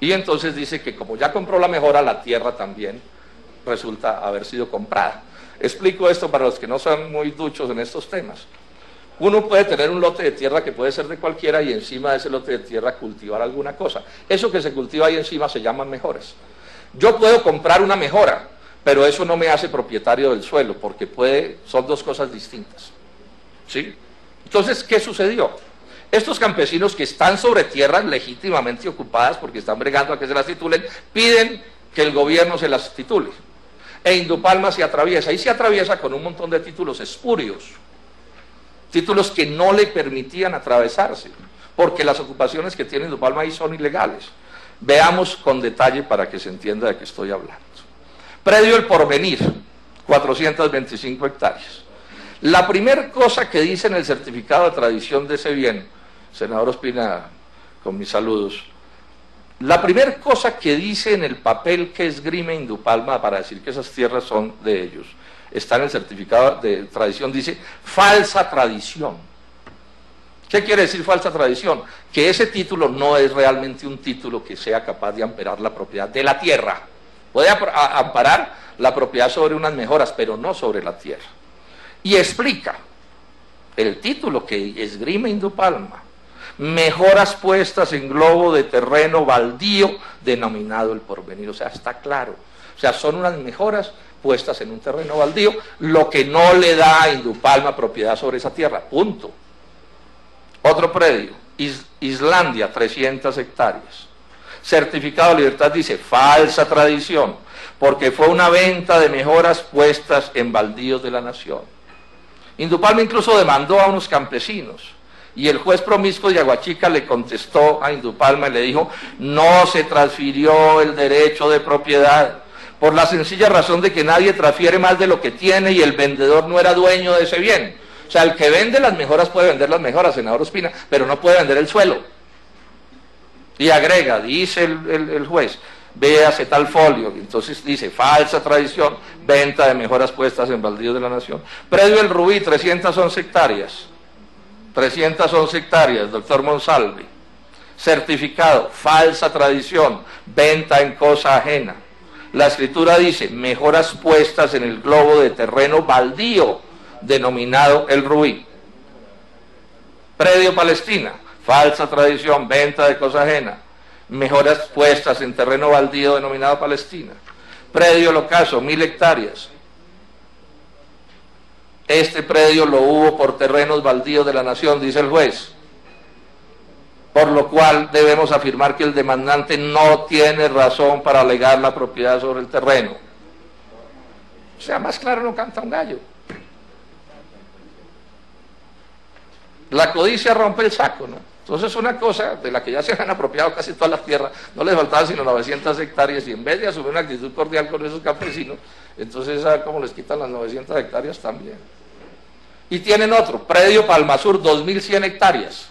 y entonces dice que como ya compró la mejora, la tierra también resulta haber sido comprada. Explico esto para los que no son muy duchos en estos temas. Uno puede tener un lote de tierra que puede ser de cualquiera y encima de ese lote de tierra cultivar alguna cosa. Eso que se cultiva ahí encima se llaman mejoras. Yo puedo comprar una mejora, pero eso no me hace propietario del suelo, porque son dos cosas distintas. ¿Sí? Entonces, ¿qué sucedió? Estos campesinos que están sobre tierras legítimamente ocupadas, porque están bregando a que se las titulen, piden que el gobierno se las titule. E Indupalma se atraviesa, y se atraviesa con un montón de títulos espurios. Títulos que no le permitían atravesarse, porque las ocupaciones que tiene Indupalma ahí son ilegales. Veamos con detalle para que se entienda de qué estoy hablando. Predio El Porvenir, 425 hectáreas. La primera cosa que dice en el certificado de tradición de ese bien, senador Ospina, con mis saludos, la primera cosa que dice en el papel que esgrime Indupalma para decir que esas tierras son de ellos, está en el certificado de tradición, dice falsa tradición. ¿Qué quiere decir falsa tradición? Que ese título no es realmente un título que sea capaz de amparar la propiedad de la tierra. Puede amparar la propiedad sobre unas mejoras, pero no sobre la tierra. Y explica el título que esgrime Indupalma: mejoras puestas en globo de terreno baldío denominado El Porvenir. O sea, está claro. O sea, son unas mejoras puestas en un terreno baldío, lo que no le da a Indupalma propiedad sobre esa tierra, punto. Otro predio, Islandia, 300 hectáreas. Certificado de libertad dice falsa tradición, porque fue una venta de mejoras puestas en baldíos de la nación. Indupalma incluso demandó a unos campesinos, y el juez promiscuo de Aguachica le contestó a Indupalma y le dijo: no se transfirió el derecho de propiedad, por la sencilla razón de que nadie transfiere más de lo que tiene y el vendedor no era dueño de ese bien. O sea, el que vende las mejoras puede vender las mejoras, senador Ospina, pero no puede vender el suelo. Y agrega, dice el juez, véase tal folio, entonces dice falsa tradición, venta de mejoras puestas en baldíos de la nación. Predio El Rubí, 311 hectáreas. 311 hectáreas, doctor Monsalve. Certificado, falsa tradición, venta en cosa ajena. La escritura dice, mejoras puestas en el globo de terreno baldío, denominado El Rubí. Predio Palestina, falsa tradición, venta de cosa ajena. Mejoras puestas en terreno baldío, denominado Palestina. Predio El Ocaso, 1000 hectáreas. Este predio lo hubo por terrenos baldíos de la nación, dice el juez. Por lo cual debemos afirmar que el demandante no tiene razón para alegar la propiedad sobre el terreno. O sea, más claro no canta un gallo. La codicia rompe el saco, ¿no? Entonces una cosa de la que ya se han apropiado casi todas las tierras, no les faltaban sino 900 hectáreas, y en vez de asumir una actitud cordial con esos campesinos, entonces ¿sabe cómo les quitan las 900 hectáreas también? Y tienen otro, predio Palmasur, 2100 hectáreas.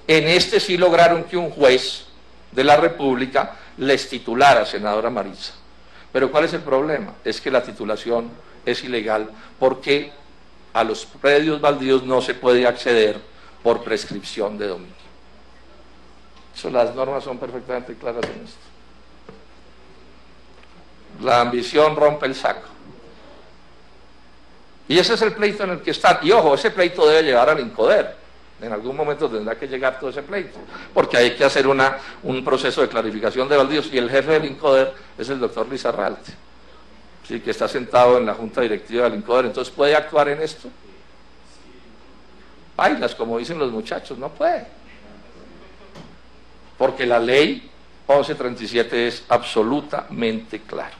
En este sí lograron que un juez de la República les titulara, senadora Maritza. Pero ¿cuál es el problema? Es que la titulación es ilegal porque a los predios baldíos no se puede acceder por prescripción de dominio. Eso, las normas son perfectamente claras en esto. La ambición rompe el saco. Y ese es el pleito en el que están. Y ojo, ese pleito debe llevar al INCODER. En algún momento tendrá que llegar todo ese pleito, porque hay que hacer un proceso de clarificación de baldíos, y el jefe del INCODER es el doctor Lizarralde, ¿sí? Que está sentado en la junta directiva del INCODER. Entonces, ¿puede actuar en esto? Bailas, como dicen los muchachos, no puede, porque la ley 1137 es absolutamente clara.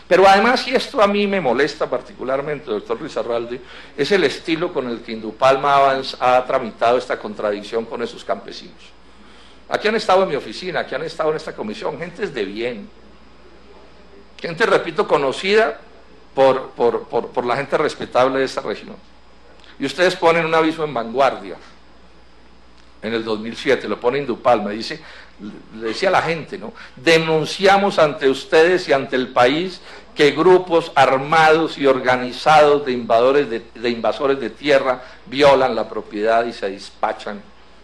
Pero además, y esto a mí me molesta particularmente, doctor Lizarralde, es el estilo con el que Indupalma ha tramitado esta contradicción con esos campesinos. Aquí han estado en mi oficina, aquí han estado en esta comisión, gentes de bien, gente, repito, conocida por la gente respetable de esta región. Y ustedes ponen un aviso en Vanguardia, en el 2007, lo pone Indupalma, dice, le decía a la gente, ¿no? Denunciamos ante ustedes y ante el país que grupos armados y organizados de invasores de tierra violan la propiedad y se despachan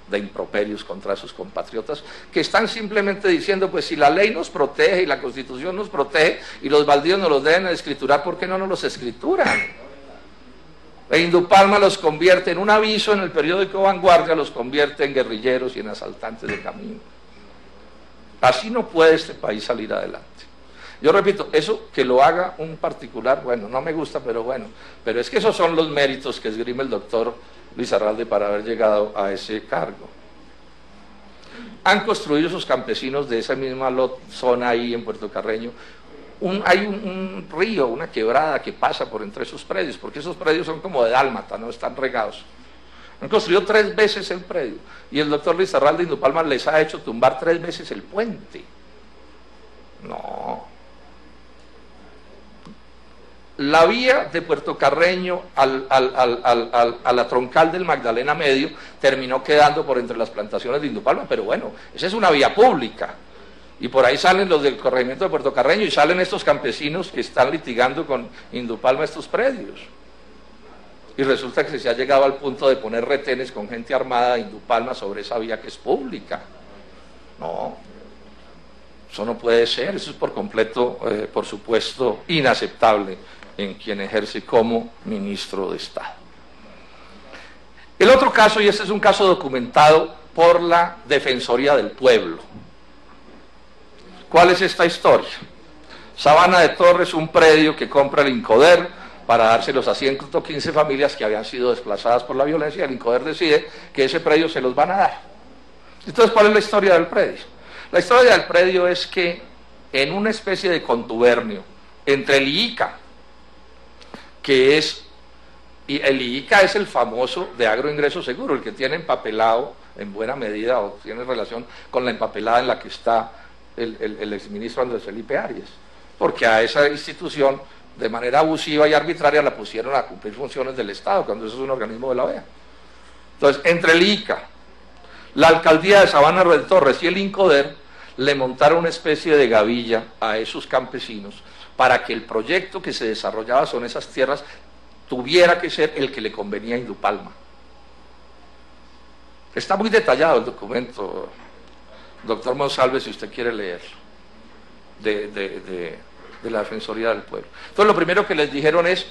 de improperios contra sus compatriotas, que están simplemente diciendo, pues si la ley nos protege y la Constitución nos protege y los baldíos nos los deben escriturar, ¿por qué no nos los escrituran? E Indupalma los convierte en un aviso en el periódico Vanguardia, los convierte en guerrilleros y en asaltantes de camino. Así no puede este país salir adelante. Yo repito, eso que lo haga un particular, bueno, no me gusta, pero bueno, pero es que esos son los méritos que esgrime el doctor Lizarralde para haber llegado a ese cargo. Han construido esos campesinos de esa misma zona ahí en Puerto Carreño, hay un río, una quebrada que pasa por entre esos predios, porque esos predios son como de dálmata, no están regados. Han construido 3 veces el predio, y el doctor Lizarralde de Indupalma les ha hecho tumbar 3 veces el puente. No. La vía de Puerto Carreño a la troncal del Magdalena Medio terminó quedando por entre las plantaciones de Indupalma, pero bueno, esa es una vía pública. Y por ahí salen los del corregimiento de Puerto Carreño y salen estos campesinos que están litigando con Indupalma estos predios. Y resulta que se ha llegado al punto de poner retenes con gente armada de Indupalma sobre esa vía que es pública. No, eso no puede ser, eso es por completo, por supuesto, inaceptable en quien ejerce como ministro de Estado. El otro caso, y este es un caso documentado por la Defensoría del Pueblo. ¿Cuál es esta historia? Sabana de Torres, un predio que compra el INCODER para dárselos a 115 familias que habían sido desplazadas por la violencia. El INCODER decide que ese predio se los van a dar. Entonces, ¿cuál es la historia del predio? La historia del predio es que en una especie de contubernio entre el IICA, que es, y el IICA es el famoso de Agroingreso Seguro, el que tiene empapelado en buena medida o tiene relación con la empapelada en la que está el exministro Andrés Felipe Arias, porque a esa institución de manera abusiva y arbitraria la pusieron a cumplir funciones del Estado, cuando eso es un organismo de la OEA. Entonces, entre el IICA, la alcaldía de Sabana de Torres y el INCODER le montaron una especie de gavilla a esos campesinos para que el proyecto que se desarrollaba sobre esas tierras tuviera que ser el que le convenía a Indupalma. Está muy detallado el documento, doctor Monsalve, si usted quiere leerlo, de la Defensoría del Pueblo. Entonces, lo primero que les dijeron es,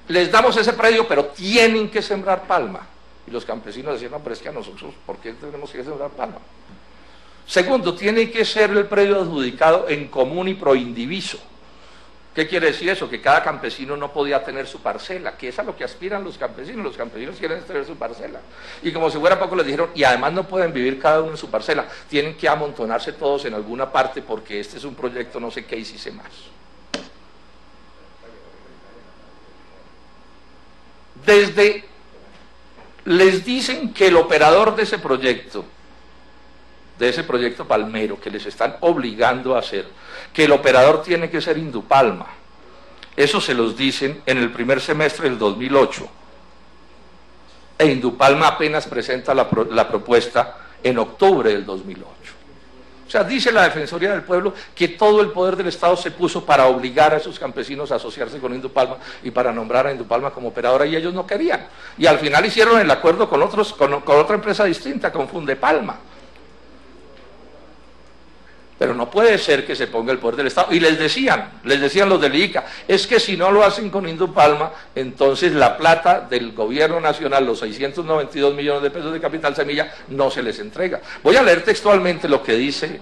les damos ese predio, pero tienen que sembrar palma. Y los campesinos decían, no, pero es que a nosotros, ¿por qué tenemos que sembrar palma? Segundo, tiene que ser el predio adjudicado en común y proindiviso. ¿Qué quiere decir eso? Que cada campesino no podía tener su parcela, que es a lo que aspiran los campesinos quieren tener su parcela. Y como si fuera poco les dijeron, y además no pueden vivir cada uno en su parcela, tienen que amontonarse todos en alguna parte porque este es un proyecto no sé qué y si sé más. Les dicen que el operador de ese proyecto palmero, que les están obligando a hacer, que el operador tiene que ser Indupalma. Eso se los dicen en el primer semestre del 2008. E Indupalma apenas presenta la propuesta en octubre del 2008. O sea, dice la Defensoría del Pueblo que todo el poder del Estado se puso para obligar a esos campesinos a asociarse con Indupalma y para nombrar a Indupalma como operadora, y ellos no querían. Y al final hicieron el acuerdo con otra empresa distinta, con Fundepalma. Pero no puede ser que se ponga el poder del Estado. Y les decían los del ICA, es que si no lo hacen con Indupalma, entonces la plata del gobierno nacional, los 692 millones de pesos de capital semilla, no se les entrega. Voy a leer textualmente lo que dice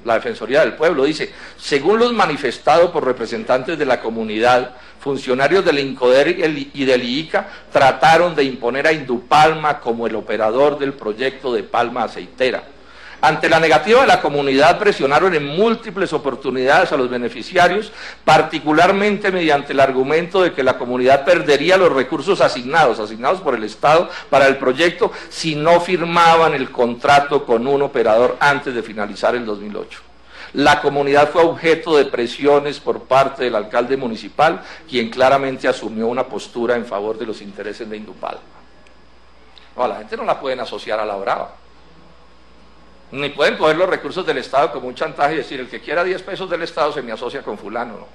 la Defensoría del Pueblo. Dice, según los manifestados por representantes de la comunidad, funcionarios del INCODER y del IICA trataron de imponer a Indupalma como el operador del proyecto de palma aceitera. Ante la negativa de la comunidad, presionaron en múltiples oportunidades a los beneficiarios, particularmente mediante el argumento de que la comunidad perdería los recursos asignados por el Estado para el proyecto si no firmaban el contrato con un operador antes de finalizar el 2008. La comunidad fue objeto de presiones por parte del alcalde municipal, quien claramente asumió una postura en favor de los intereses de Indupalma. No, a la gente no la pueden asociar a la brava. Ni pueden coger los recursos del Estado como un chantaje y decir, el que quiera 10 pesos del Estado se me asocia con fulano, no.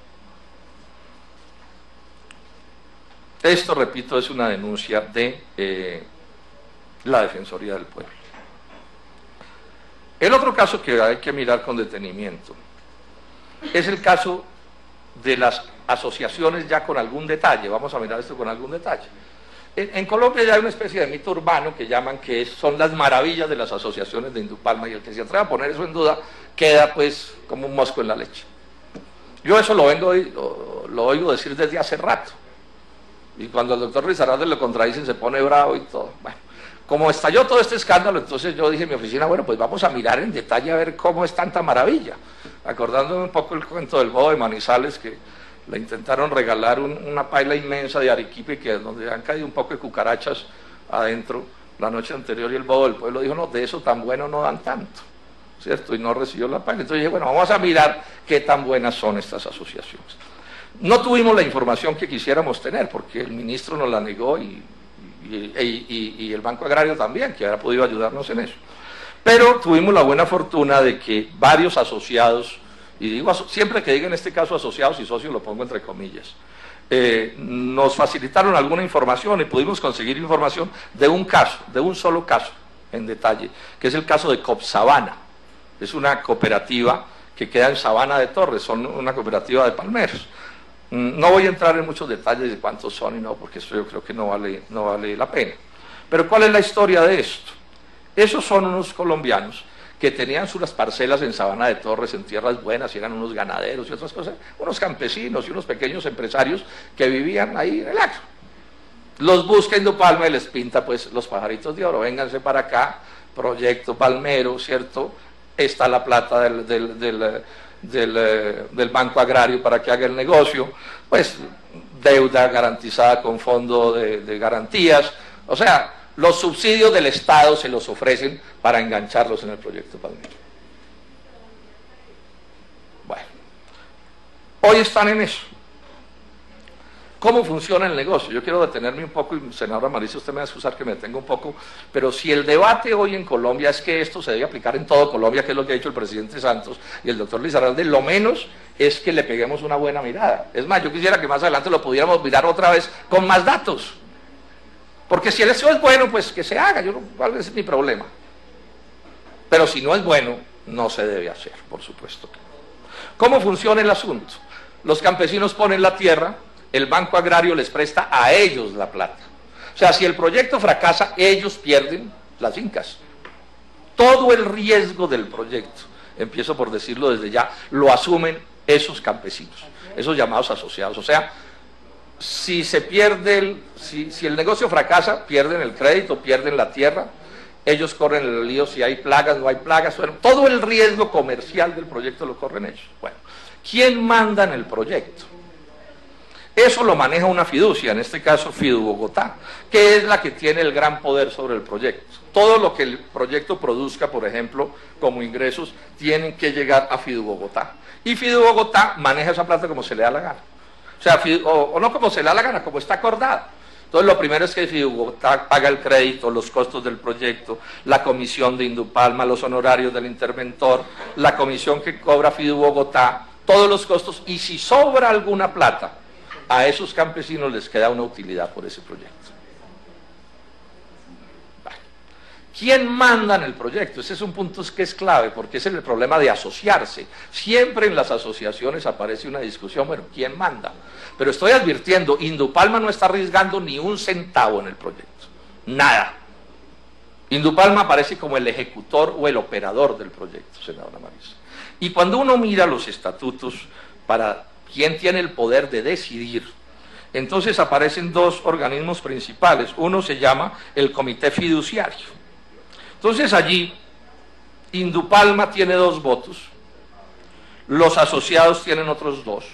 Esto, repito, es una denuncia de la Defensoría del Pueblo. El otro caso que hay que mirar con detenimiento es el caso de las asociaciones ya con algún detalle. Vamos a mirar esto con algún detalle. En Colombia ya hay una especie de mito urbano que llaman que son las maravillas de las asociaciones de Indupalma, y el que se atreva a poner eso en duda queda pues como un mosco en la leche. Yo eso lo oigo decir desde hace rato, y cuando el doctor Risaralda lo contradicen se pone bravo y todo. Bueno, como estalló todo este escándalo, entonces yo dije en mi oficina, bueno, pues vamos a mirar en detalle a ver cómo es tanta maravilla, acordándome un poco el cuento del bobo de Manizales, que le intentaron regalar una paila inmensa de arequipe donde han caído un poco de cucarachas adentro la noche anterior, y el bobo del pueblo dijo, no, de eso tan bueno no dan tanto, ¿cierto? Y no recibió la paila. Entonces dije, bueno, vamos a mirar qué tan buenas son estas asociaciones. No tuvimos la información que quisiéramos tener, porque el ministro nos la negó y el Banco Agrario también, que hubiera podido ayudarnos en eso. Pero tuvimos la buena fortuna de que varios asociados, y digo, siempre que diga en este caso asociados y socios lo pongo entre comillas, nos facilitaron alguna información y pudimos conseguir información de un caso, de un solo caso en detalle, que es el caso de Copsabana. Es una cooperativa que queda en Sabana de Torres, son una cooperativa de palmeros. No voy a entrar en muchos detalles de cuántos son y no, porque eso yo creo que no vale la pena. Pero ¿cuál es la historia de esto? Esos son unos colombianos que tenían sus parcelas en Sabana de Torres, en tierras buenas, y eran unos ganaderos y otras cosas, unos campesinos y unos pequeños empresarios que vivían ahí en el agro. Los busca Indupalma y les pinta pues los pajaritos de oro, vénganse para acá, proyecto palmero, ¿cierto? Está la plata del Banco Agrario para que haga el negocio, pues deuda garantizada con fondo de garantías, o sea, los subsidios del Estado se los ofrecen para engancharlos en el proyecto palmero. Bueno, hoy están en eso. ¿Cómo funciona el negocio? Yo quiero detenerme un poco, y senadora Marisa, usted me va a excusar que me detenga un poco, pero si el debate hoy en Colombia es que esto se debe aplicar en todo Colombia, que es lo que ha dicho el presidente Santos y el doctor Risaralda, lo menos es que le peguemos una buena mirada. Es más, yo quisiera que más adelante lo pudiéramos mirar otra vez con más datos. Porque si eso es bueno, pues que se haga, ¿cuál es mi problema? Pero si no es bueno, no se debe hacer, por supuesto. ¿Cómo funciona el asunto? Los campesinos ponen la tierra, el Banco Agrario les presta a ellos la plata. O sea, si el proyecto fracasa, ellos pierden las fincas. Todo el riesgo del proyecto, empiezo por decirlo desde ya, lo asumen esos campesinos, esos llamados asociados. O sea, si se pierde, si el negocio fracasa, pierden el crédito, pierden la tierra, ellos corren el lío si hay plagas, no hay plagas, bueno, todo el riesgo comercial del proyecto lo corren ellos. Bueno, ¿quién manda en el proyecto? Eso lo maneja una fiducia, en este caso Fidu Bogotá, que es la que tiene el gran poder sobre el proyecto. Todo lo que el proyecto produzca, por ejemplo, como ingresos, tienen que llegar a Fidu Bogotá. Y Fidu Bogotá maneja esa plata como se le da la gana. O sea, o no como se le da la gana, como está acordado. Entonces lo primero es que Fidu Bogotá paga el crédito, los costos del proyecto, la comisión de Indupalma, los honorarios del interventor, la comisión que cobra Fidu Bogotá, todos los costos, y si sobra alguna plata, a esos campesinos les queda una utilidad por ese proyecto. Vale. ¿Quién manda en el proyecto? Ese es un punto que es clave, porque ese es el problema de asociarse. Siempre en las asociaciones aparece una discusión, bueno, ¿quién manda? Pero estoy advirtiendo, Indupalma no está arriesgando ni un centavo en el proyecto, nada. Indupalma aparece como el ejecutor o el operador del proyecto, senadora Marisa. Y cuando uno mira los estatutos para quién tiene el poder de decidir, entonces aparecen dos organismos principales. Uno se llama el Comité Fiduciario. Entonces allí, Indupalma tiene 2 votos, los asociados tienen otros 2,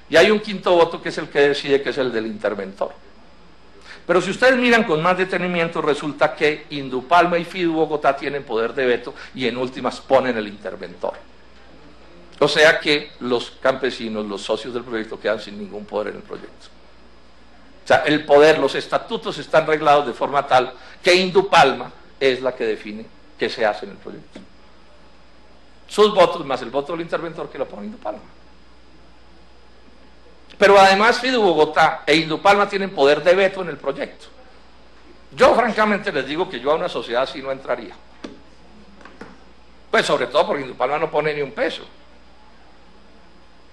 y hay un quinto voto que es el que decide, que es el del interventor. Pero si ustedes miran con más detenimiento, resulta que Indupalma y Fidu Bogotá tienen poder de veto y en últimas ponen el interventor. O sea que los campesinos, los socios del proyecto, quedan sin ningún poder en el proyecto. O sea, el poder, los estatutos están reglados de forma tal que Indupalma es la que define qué se hace en el proyecto. Sus votos más el voto del interventor que lo pone Indupalma. Pero además Fidu Bogotá e Indupalma tienen poder de veto en el proyecto. Yo francamente les digo que yo a una sociedad así no entraría. Pues sobre todo porque Indupalma no pone ni un peso.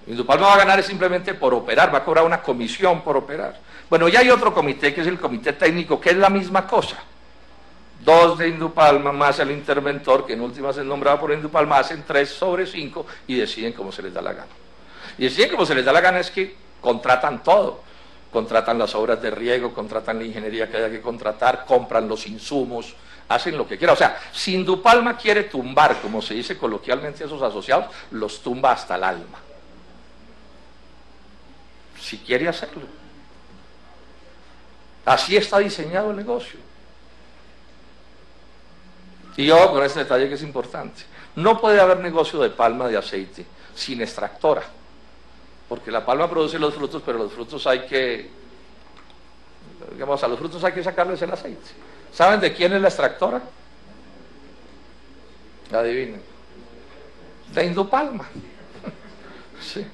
Indupalma va a ganar simplemente por operar, va a cobrar una comisión por operar. Bueno, ya hay otro comité que es el comité técnico, que es la misma cosa. 2 de Indupalma más el interventor, que en últimas es nombrado por Indupalma, hacen 3/5 y deciden cómo se les da la gana. Y deciden cómo se les da la gana es que contratan todo. Contratan las obras de riego, contratan la ingeniería que haya que contratar, compran los insumos, hacen lo que quieran. O sea, si Indupalma quiere tumbar, como se dice coloquialmente a esos asociados, los tumba hasta el alma. Si quiere hacerlo. Así está diseñado el negocio. Y yo con este detalle que es importante, no puede haber negocio de palma de aceite sin extractora, porque la palma produce los frutos, pero los frutos hay que, digamos, a los frutos hay que sacarles el aceite. ¿Saben de quién es la extractora? Adivinen. De Indupalma. Sí.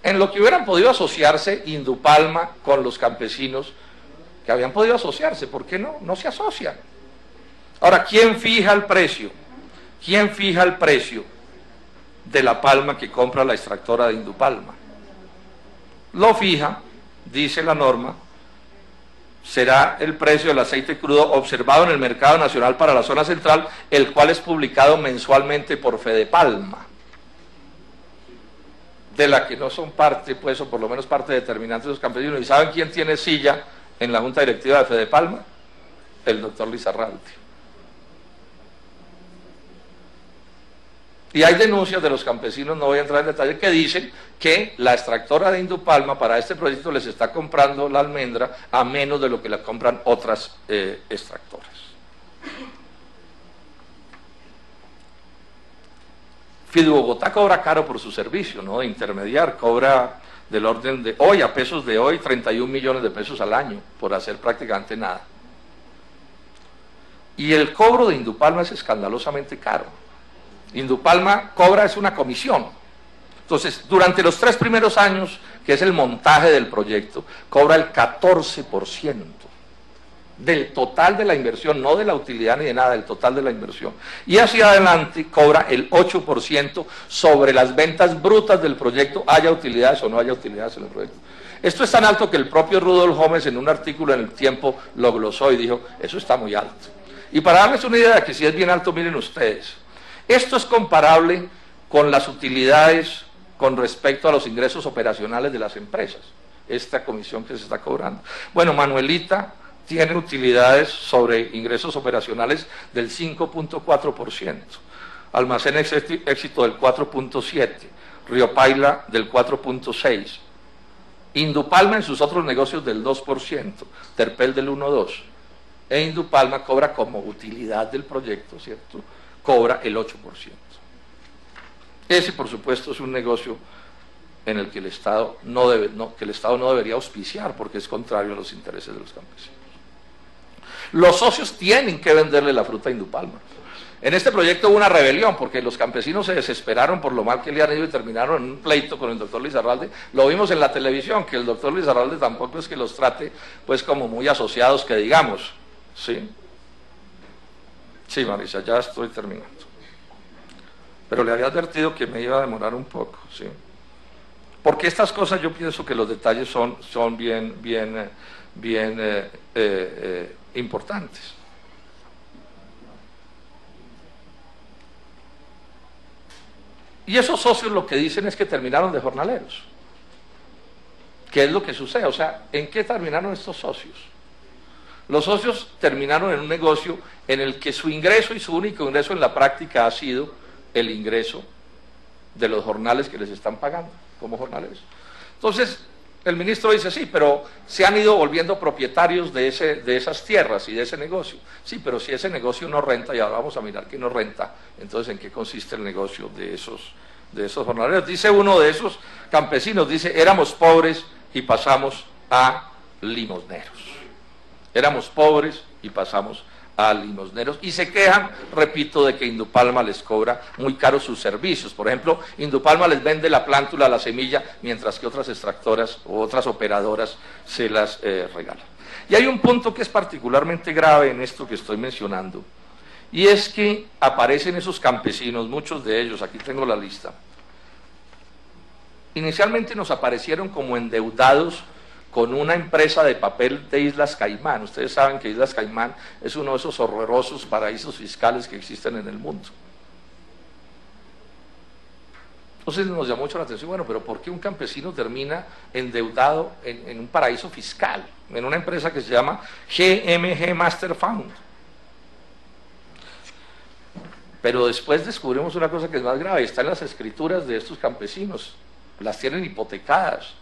En lo que hubieran podido asociarse Indupalma con los campesinos, que habían podido asociarse, ¿por qué no? No se asocian. Ahora, ¿quién fija el precio? ¿Quién fija el precio de la palma que compra la extractora de Indupalma? Lo fija, dice la norma, será el precio del aceite crudo observado en el mercado nacional para la zona central, el cual es publicado mensualmente por Fedepalma, de la que no son parte, pues, o por lo menos parte determinante de los campesinos. ¿Y saben quién tiene silla en la junta directiva de Fedepalma? El doctor Lizarralde. Y hay denuncias de los campesinos, no voy a entrar en detalle, que dicen que la extractora de Indupalma para este proyecto les está comprando la almendra a menos de lo que la compran otras extractoras. Fidu Bogotá cobra caro por su servicio, ¿no? De intermediar, cobra del orden de hoy, a pesos de hoy, 31 millones de pesos al año, por hacer prácticamente nada. Y el cobro de Indupalma es escandalosamente caro. Indupalma cobra es una comisión. Entonces, durante los 3 primeros años, que es el montaje del proyecto, cobra el 14% del total de la inversión, no de la utilidad ni de nada, del total de la inversión. Y hacia adelante cobra el 8% sobre las ventas brutas del proyecto, haya utilidades o no haya utilidades en el proyecto. Esto es tan alto que el propio Rudolf Gómez en un artículo en El Tiempo lo glosó y dijo, eso está muy alto. Y para darles una idea de que si es bien alto, miren ustedes, esto es comparable con las utilidades con respecto a los ingresos operacionales de las empresas, esta comisión que se está cobrando. Bueno, Manuelita tiene utilidades sobre ingresos operacionales del 5.4%, Almacén Éxito del 4.7%, Río Paila del 4.6%, Indupalma en sus otros negocios del 2%, Terpel del 1.2%, e Indupalma cobra como utilidad del proyecto, ¿cierto?, cobra el 8%. Ese, por supuesto, es un negocio en el que el Estado no debería auspiciar, porque es contrario a los intereses de los campesinos. Los socios tienen que venderle la fruta a Indupalma. En este proyecto hubo una rebelión, porque los campesinos se desesperaron por lo mal que le han ido y terminaron en un pleito con el doctor Lizarralde. Lo vimos en la televisión, que el doctor Lizarralde tampoco es que los trate pues como muy asociados, que digamos, ¿Sí? Sí, Marisa, ya estoy terminando. Pero le había advertido que me iba a demorar un poco, ¿sí? Porque estas cosas yo pienso que los detalles son bien importantes. Y esos socios lo que dicen es que terminaron de jornaleros. ¿Qué es lo que sucede? O sea, ¿en qué terminaron estos socios? Los socios terminaron en un negocio en el que su ingreso y su único ingreso en la práctica ha sido el ingreso de los jornales que les están pagando como jornaleros. Entonces, el ministro dice, sí, pero se han ido volviendo propietarios de esas tierras y de ese negocio. Sí, pero si ese negocio no renta, y ahora vamos a mirar que no renta, entonces ¿en qué consiste el negocio de esos jornaleros? Dice uno de esos campesinos, dice, éramos pobres y pasamos a limosneros. Éramos pobres y pasamos a limosneros, y se quejan, repito, de que Indupalma les cobra muy caros sus servicios. Por ejemplo, Indupalma les vende la plántula, la semilla, mientras que otras extractoras o otras operadoras se las regalan. Y hay un punto que es particularmente grave en esto que estoy mencionando, y es que aparecen esos campesinos, muchos de ellos, aquí tengo la lista, inicialmente nos aparecieron como endeudados con una empresa de papel de Islas Caimán. Ustedes saben que Islas Caimán es uno de esos horrorosos paraísos fiscales que existen en el mundo. Entonces nos llamó mucho la atención, bueno, pero ¿por qué un campesino termina endeudado en un paraíso fiscal, en una empresa que se llama GMG Master Fund? Pero después descubrimos una cosa que es más grave, está en las escrituras de estos campesinos, las tienen hipotecadas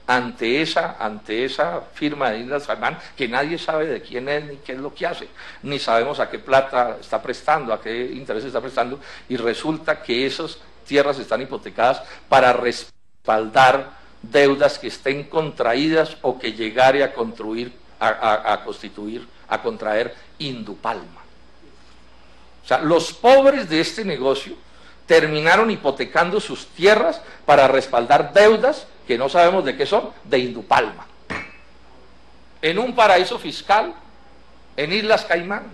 ante esa firma de Islas Caimán, que nadie sabe de quién es ni qué es lo que hace, ni sabemos a qué plata está prestando, a qué interés está prestando, y resulta que esas tierras están hipotecadas para respaldar deudas que estén contraídas o que llegare a contraer Indupalma. O sea, los pobres de este negocio terminaron hipotecando sus tierras para respaldar deudas que no sabemos de qué son, de Indupalma, en un paraíso fiscal, en Islas Caimán.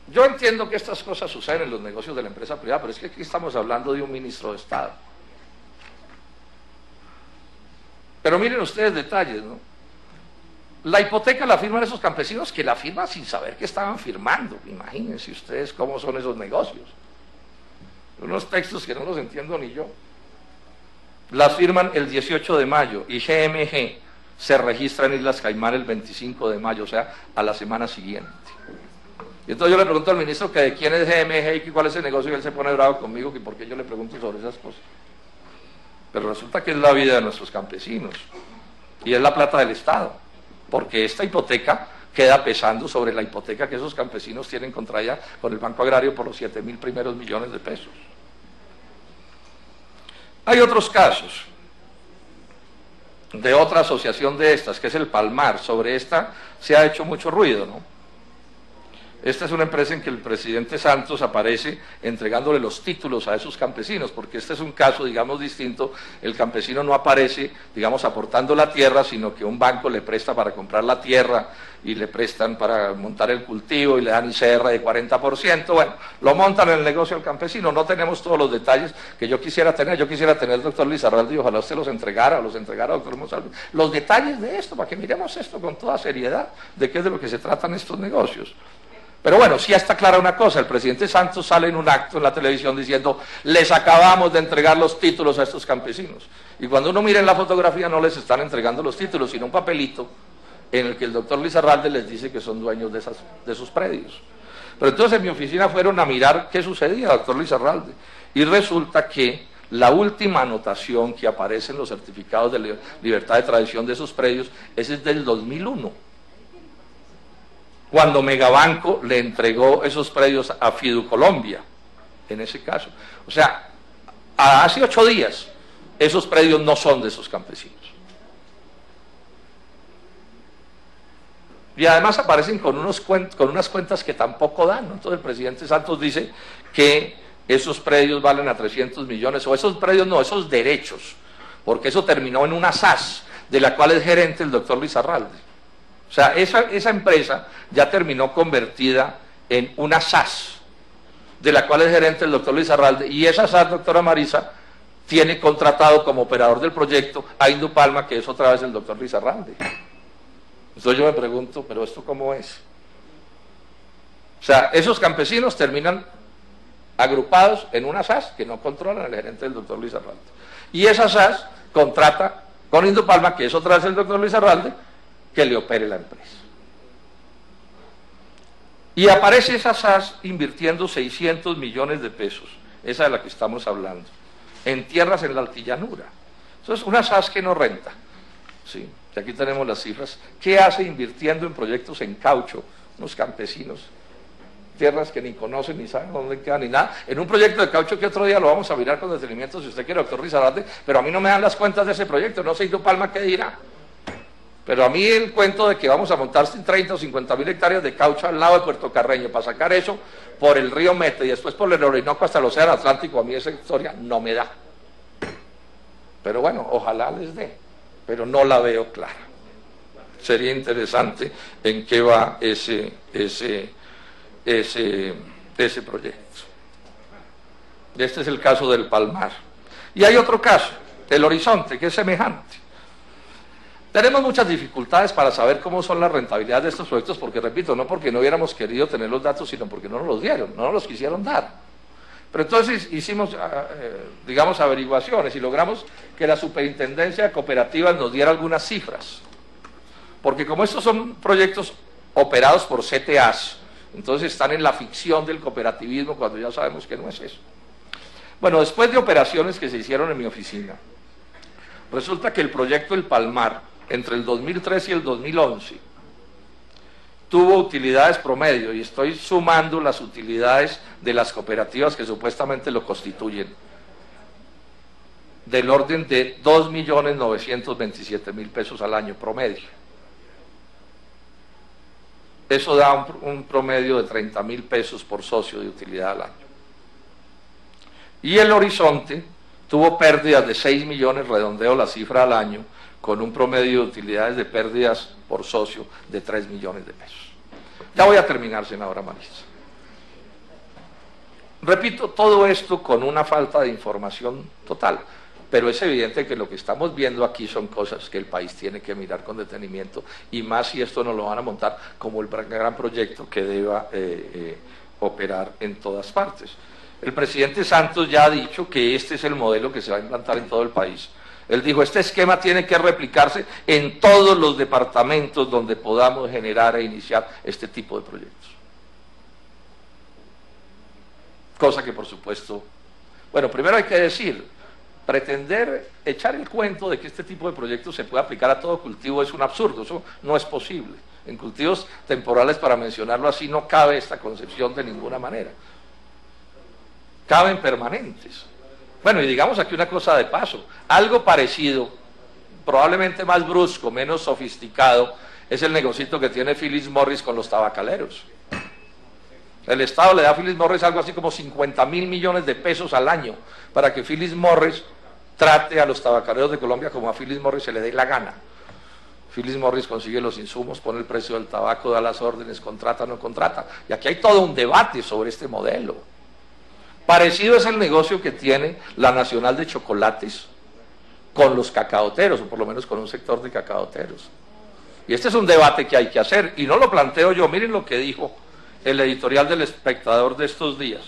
Yo entiendo que estas cosas suceden en los negocios de la empresa privada, pero es que aquí estamos hablando de un ministro de Estado. Pero miren ustedes detalles, ¿no? La hipoteca la firman esos campesinos, que la firman sin saber que estaban firmando. Imagínense ustedes cómo son esos negocios. Unos textos que no los entiendo ni yo. Las firman el 18 de mayo y GMG se registra en Islas Caimán el 25 de mayo, o sea, a la semana siguiente. Y entonces yo le pregunto al ministro que de quién es GMG y cuál es el negocio, y él se pone bravo conmigo, que por qué yo le pregunto sobre esas cosas. Pero resulta que es la vida de nuestros campesinos y es la plata del Estado, porque esta hipoteca queda pesando sobre la hipoteca que esos campesinos tienen contraída con el Banco Agrario por los 7.000 primeros millones de pesos. Hay otros casos de otra asociación de estas, que es el Palmar. Sobre esta se ha hecho mucho ruido, ¿no? Esta es una empresa en que el presidente Santos aparece entregándole los títulos a esos campesinos, porque este es un caso, digamos, distinto. El campesino no aparece, digamos, aportando la tierra, sino que un banco le presta para comprar la tierra y le prestan para montar el cultivo y le dan ICR de 40%. Bueno, lo montan en el negocio al campesino. No tenemos todos los detalles que yo quisiera tener. Yo quisiera tener el doctor Lizarralde y ojalá usted los entregara doctor Monsalve, los detalles de esto, para que miremos esto con toda seriedad, de qué es de lo que se tratan estos negocios. Pero bueno, sí está clara una cosa, el presidente Santos sale en un acto en la televisión diciendo, les acabamos de entregar los títulos a estos campesinos. Y cuando uno mira en la fotografía no les están entregando los títulos, sino un papelito en el que el doctor Lizarralde les dice que son dueños de esos predios. Pero entonces en mi oficina fueron a mirar qué sucedía, doctor Lizarralde, y resulta que la última anotación que aparece en los certificados de libertad de tradición de esos predios es del 2001. Cuando Megabanco le entregó esos predios a Fiducolombia, en ese caso. O sea, hace 8 días, esos predios no son de esos campesinos. Y además aparecen con unas cuentas que tampoco dan, ¿no? Entonces el presidente Santos dice que esos predios valen a 300 millones, o esos predios no, esos derechos, porque eso terminó en una SAS, de la cual es gerente el doctor Lizarralde. O sea, esa empresa ya terminó convertida en una SAS, de la cual es gerente el doctor Luis Arralde, y esa SAS, doctora Marisa, tiene contratado como operador del proyecto a Indupalma, que es otra vez el doctor Luis Arralde. Entonces yo me pregunto, ¿pero esto cómo es? O sea, esos campesinos terminan agrupados en una SAS que no controlan al gerente del doctor Luis Arralde. Y esa SAS contrata con Indupalma, que es otra vez el doctor Luis Arralde, que le opere la empresa. Y aparece esa SAS invirtiendo 600 millones de pesos, esa de la que estamos hablando, en tierras en la altillanura. Entonces, una SAS que no renta. Sí, y aquí tenemos las cifras. ¿Qué hace invirtiendo en proyectos en caucho unos campesinos? Tierras que ni conocen, ni saben dónde quedan, ni nada. En un proyecto de caucho que otro día lo vamos a mirar con detenimiento, si usted quiere, doctor Risarate, pero a mí no me dan las cuentas de ese proyecto, no sé Indupalma qué dirá. Pero a mí el cuento de que vamos a montar 30 o 50 mil hectáreas de caucho al lado de Puerto Carreño para sacar eso por el río Meta y después por el Orinoco hasta el Océano Atlántico, a mí esa historia no me da. Pero bueno, ojalá les dé, pero no la veo clara. Sería interesante en qué va ese proyecto. Este es el caso del Palmar. Y hay otro caso, el Horizonte, que es semejante. Tenemos muchas dificultades para saber cómo son las rentabilidades de estos proyectos, porque repito, no porque no hubiéramos querido tener los datos, sino porque no nos los dieron, no nos los quisieron dar. Pero entonces hicimos, digamos, averiguaciones y logramos que la Superintendencia de Cooperativas nos diera algunas cifras. Porque como estos son proyectos operados por CTAs, entonces están en la ficción del cooperativismo cuando ya sabemos que no es eso. Bueno, después de operaciones que se hicieron en mi oficina, resulta que el proyecto El Palmar, entre el 2003 y el 2011, tuvo utilidades promedio, y estoy sumando las utilidades de las cooperativas que supuestamente lo constituyen, del orden de 2.927.000 pesos al año promedio. Eso da un promedio de 30.000 pesos por socio de utilidad al año. Y el Horizonte tuvo pérdidas de 6 millones, redondeo la cifra al año, con un promedio de utilidades de pérdidas por socio de 3 millones de pesos. Ya voy a terminar, senadora Marisa. Repito, todo esto con una falta de información total, pero es evidente que lo que estamos viendo aquí son cosas que el país tiene que mirar con detenimiento, y más si esto nos lo van a montar como el gran proyecto que deba operar en todas partes. El presidente Santos ya ha dicho que este es el modelo que se va a implantar en todo el país. Él dijo, este esquema tiene que replicarse en todos los departamentos donde podamos generar e iniciar este tipo de proyectos. Cosa que por supuesto, bueno, primero hay que decir, pretender echar el cuento de que este tipo de proyectos se puede aplicar a todo cultivo es un absurdo, eso no es posible. En cultivos temporales, para mencionarlo así, no cabe esta concepción de ninguna manera. Caben permanentes. Bueno, y digamos aquí una cosa de paso, algo parecido, probablemente más brusco, menos sofisticado, es el negocito que tiene Philip Morris con los tabacaleros. El Estado le da a Philip Morris algo así como 50.000 millones de pesos al año para que Philip Morris trate a los tabacaleros de Colombia como a Philip Morris se le dé la gana. Philip Morris consigue los insumos, pone el precio del tabaco, da las órdenes, contrata o no contrata. Y aquí hay todo un debate sobre este modelo. Parecido es el negocio que tiene la Nacional de Chocolates con los cacaoteros, o por lo menos con un sector de cacaoteros. Y este es un debate que hay que hacer, y no lo planteo yo. Miren lo que dijo el editorial del Espectador de estos días.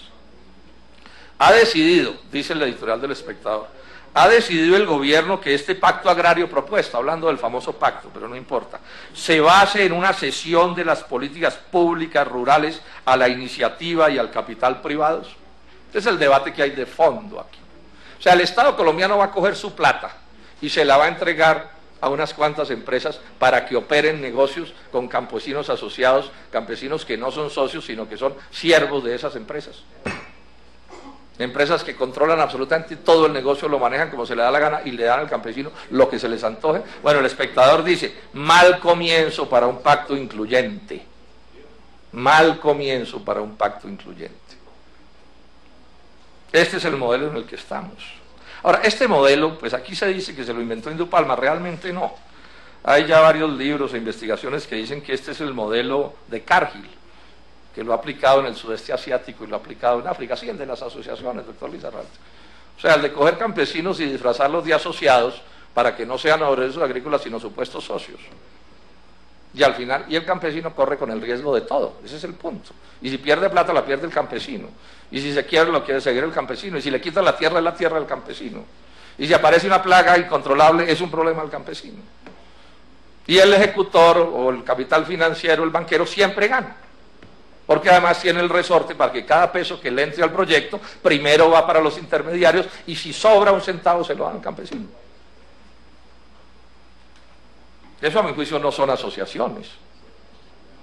Ha decidido, dice el editorial del Espectador, ha decidido el gobierno que este pacto agrario propuesto, hablando del famoso pacto, pero no importa, se base en una cesión de las políticas públicas rurales a la iniciativa y al capital privados. Este es el debate que hay de fondo aquí. O sea, el Estado colombiano va a coger su plata y se la va a entregar a unas cuantas empresas para que operen negocios con campesinos asociados, campesinos que no son socios, sino que son siervos de esas empresas. Empresas que controlan absolutamente todo el negocio, lo manejan como se le da la gana y le dan al campesino lo que se les antoje. Bueno, el Espectador dice, mal comienzo para un pacto incluyente. Mal comienzo para un pacto incluyente. Este es el modelo en el que estamos. Ahora, este modelo, pues aquí se dice que se lo inventó Indupalma, realmente no. Hay ya varios libros e investigaciones que dicen que este es el modelo de Cargill, que lo ha aplicado en el sudeste asiático y lo ha aplicado en África, sí, el de las asociaciones, doctor Lizarralde. O sea, el de coger campesinos y disfrazarlos de asociados para que no sean obreros agrícolas, sino supuestos socios. Y al final, y el campesino corre con el riesgo de todo, ese es el punto. Y si pierde plata, la pierde el campesino. Y si se quiere, lo quiere seguir el campesino. Y si le quitan la tierra, es la tierra del campesino. Y si aparece una plaga incontrolable, es un problema del campesino. Y el ejecutor o el capital financiero, el banquero, siempre gana. Porque además tiene el resorte para que cada peso que le entre al proyecto, primero va para los intermediarios, y si sobra un centavo, se lo dan al campesino. Eso a mi juicio no son asociaciones,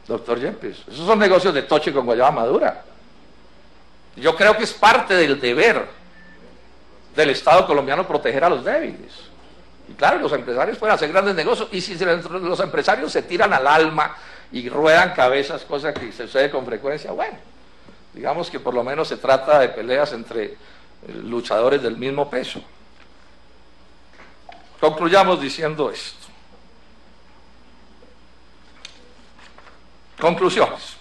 doctor Yepes. Esos son negocios de toche con guayaba madura. Yo creo que es parte del deber del Estado colombiano proteger a los débiles. Y claro, los empresarios pueden hacer grandes negocios, y si los empresarios se tiran al alma y ruedan cabezas, cosa que se sucede con frecuencia, bueno, digamos que por lo menos se trata de peleas entre luchadores del mismo peso. Concluyamos diciendo esto. Conclusiones.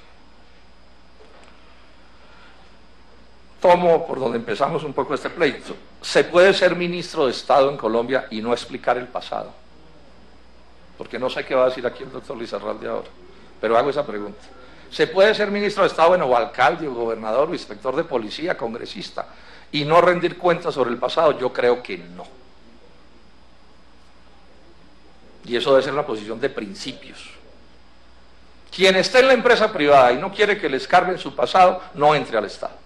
Tomo por donde empezamos un poco este pleito. ¿Se puede ser ministro de Estado en Colombia y no explicar el pasado? Porque no sé qué va a decir aquí el doctor Lizarralde ahora, pero hago esa pregunta. ¿Se puede ser ministro de Estado, bueno, o alcalde, o gobernador, o inspector de policía, congresista, y no rendir cuentas sobre el pasado? Yo creo que no. Y eso debe ser una posición de principios. Quien esté en la empresa privada y no quiere que le escarben su pasado, no entre al Estado.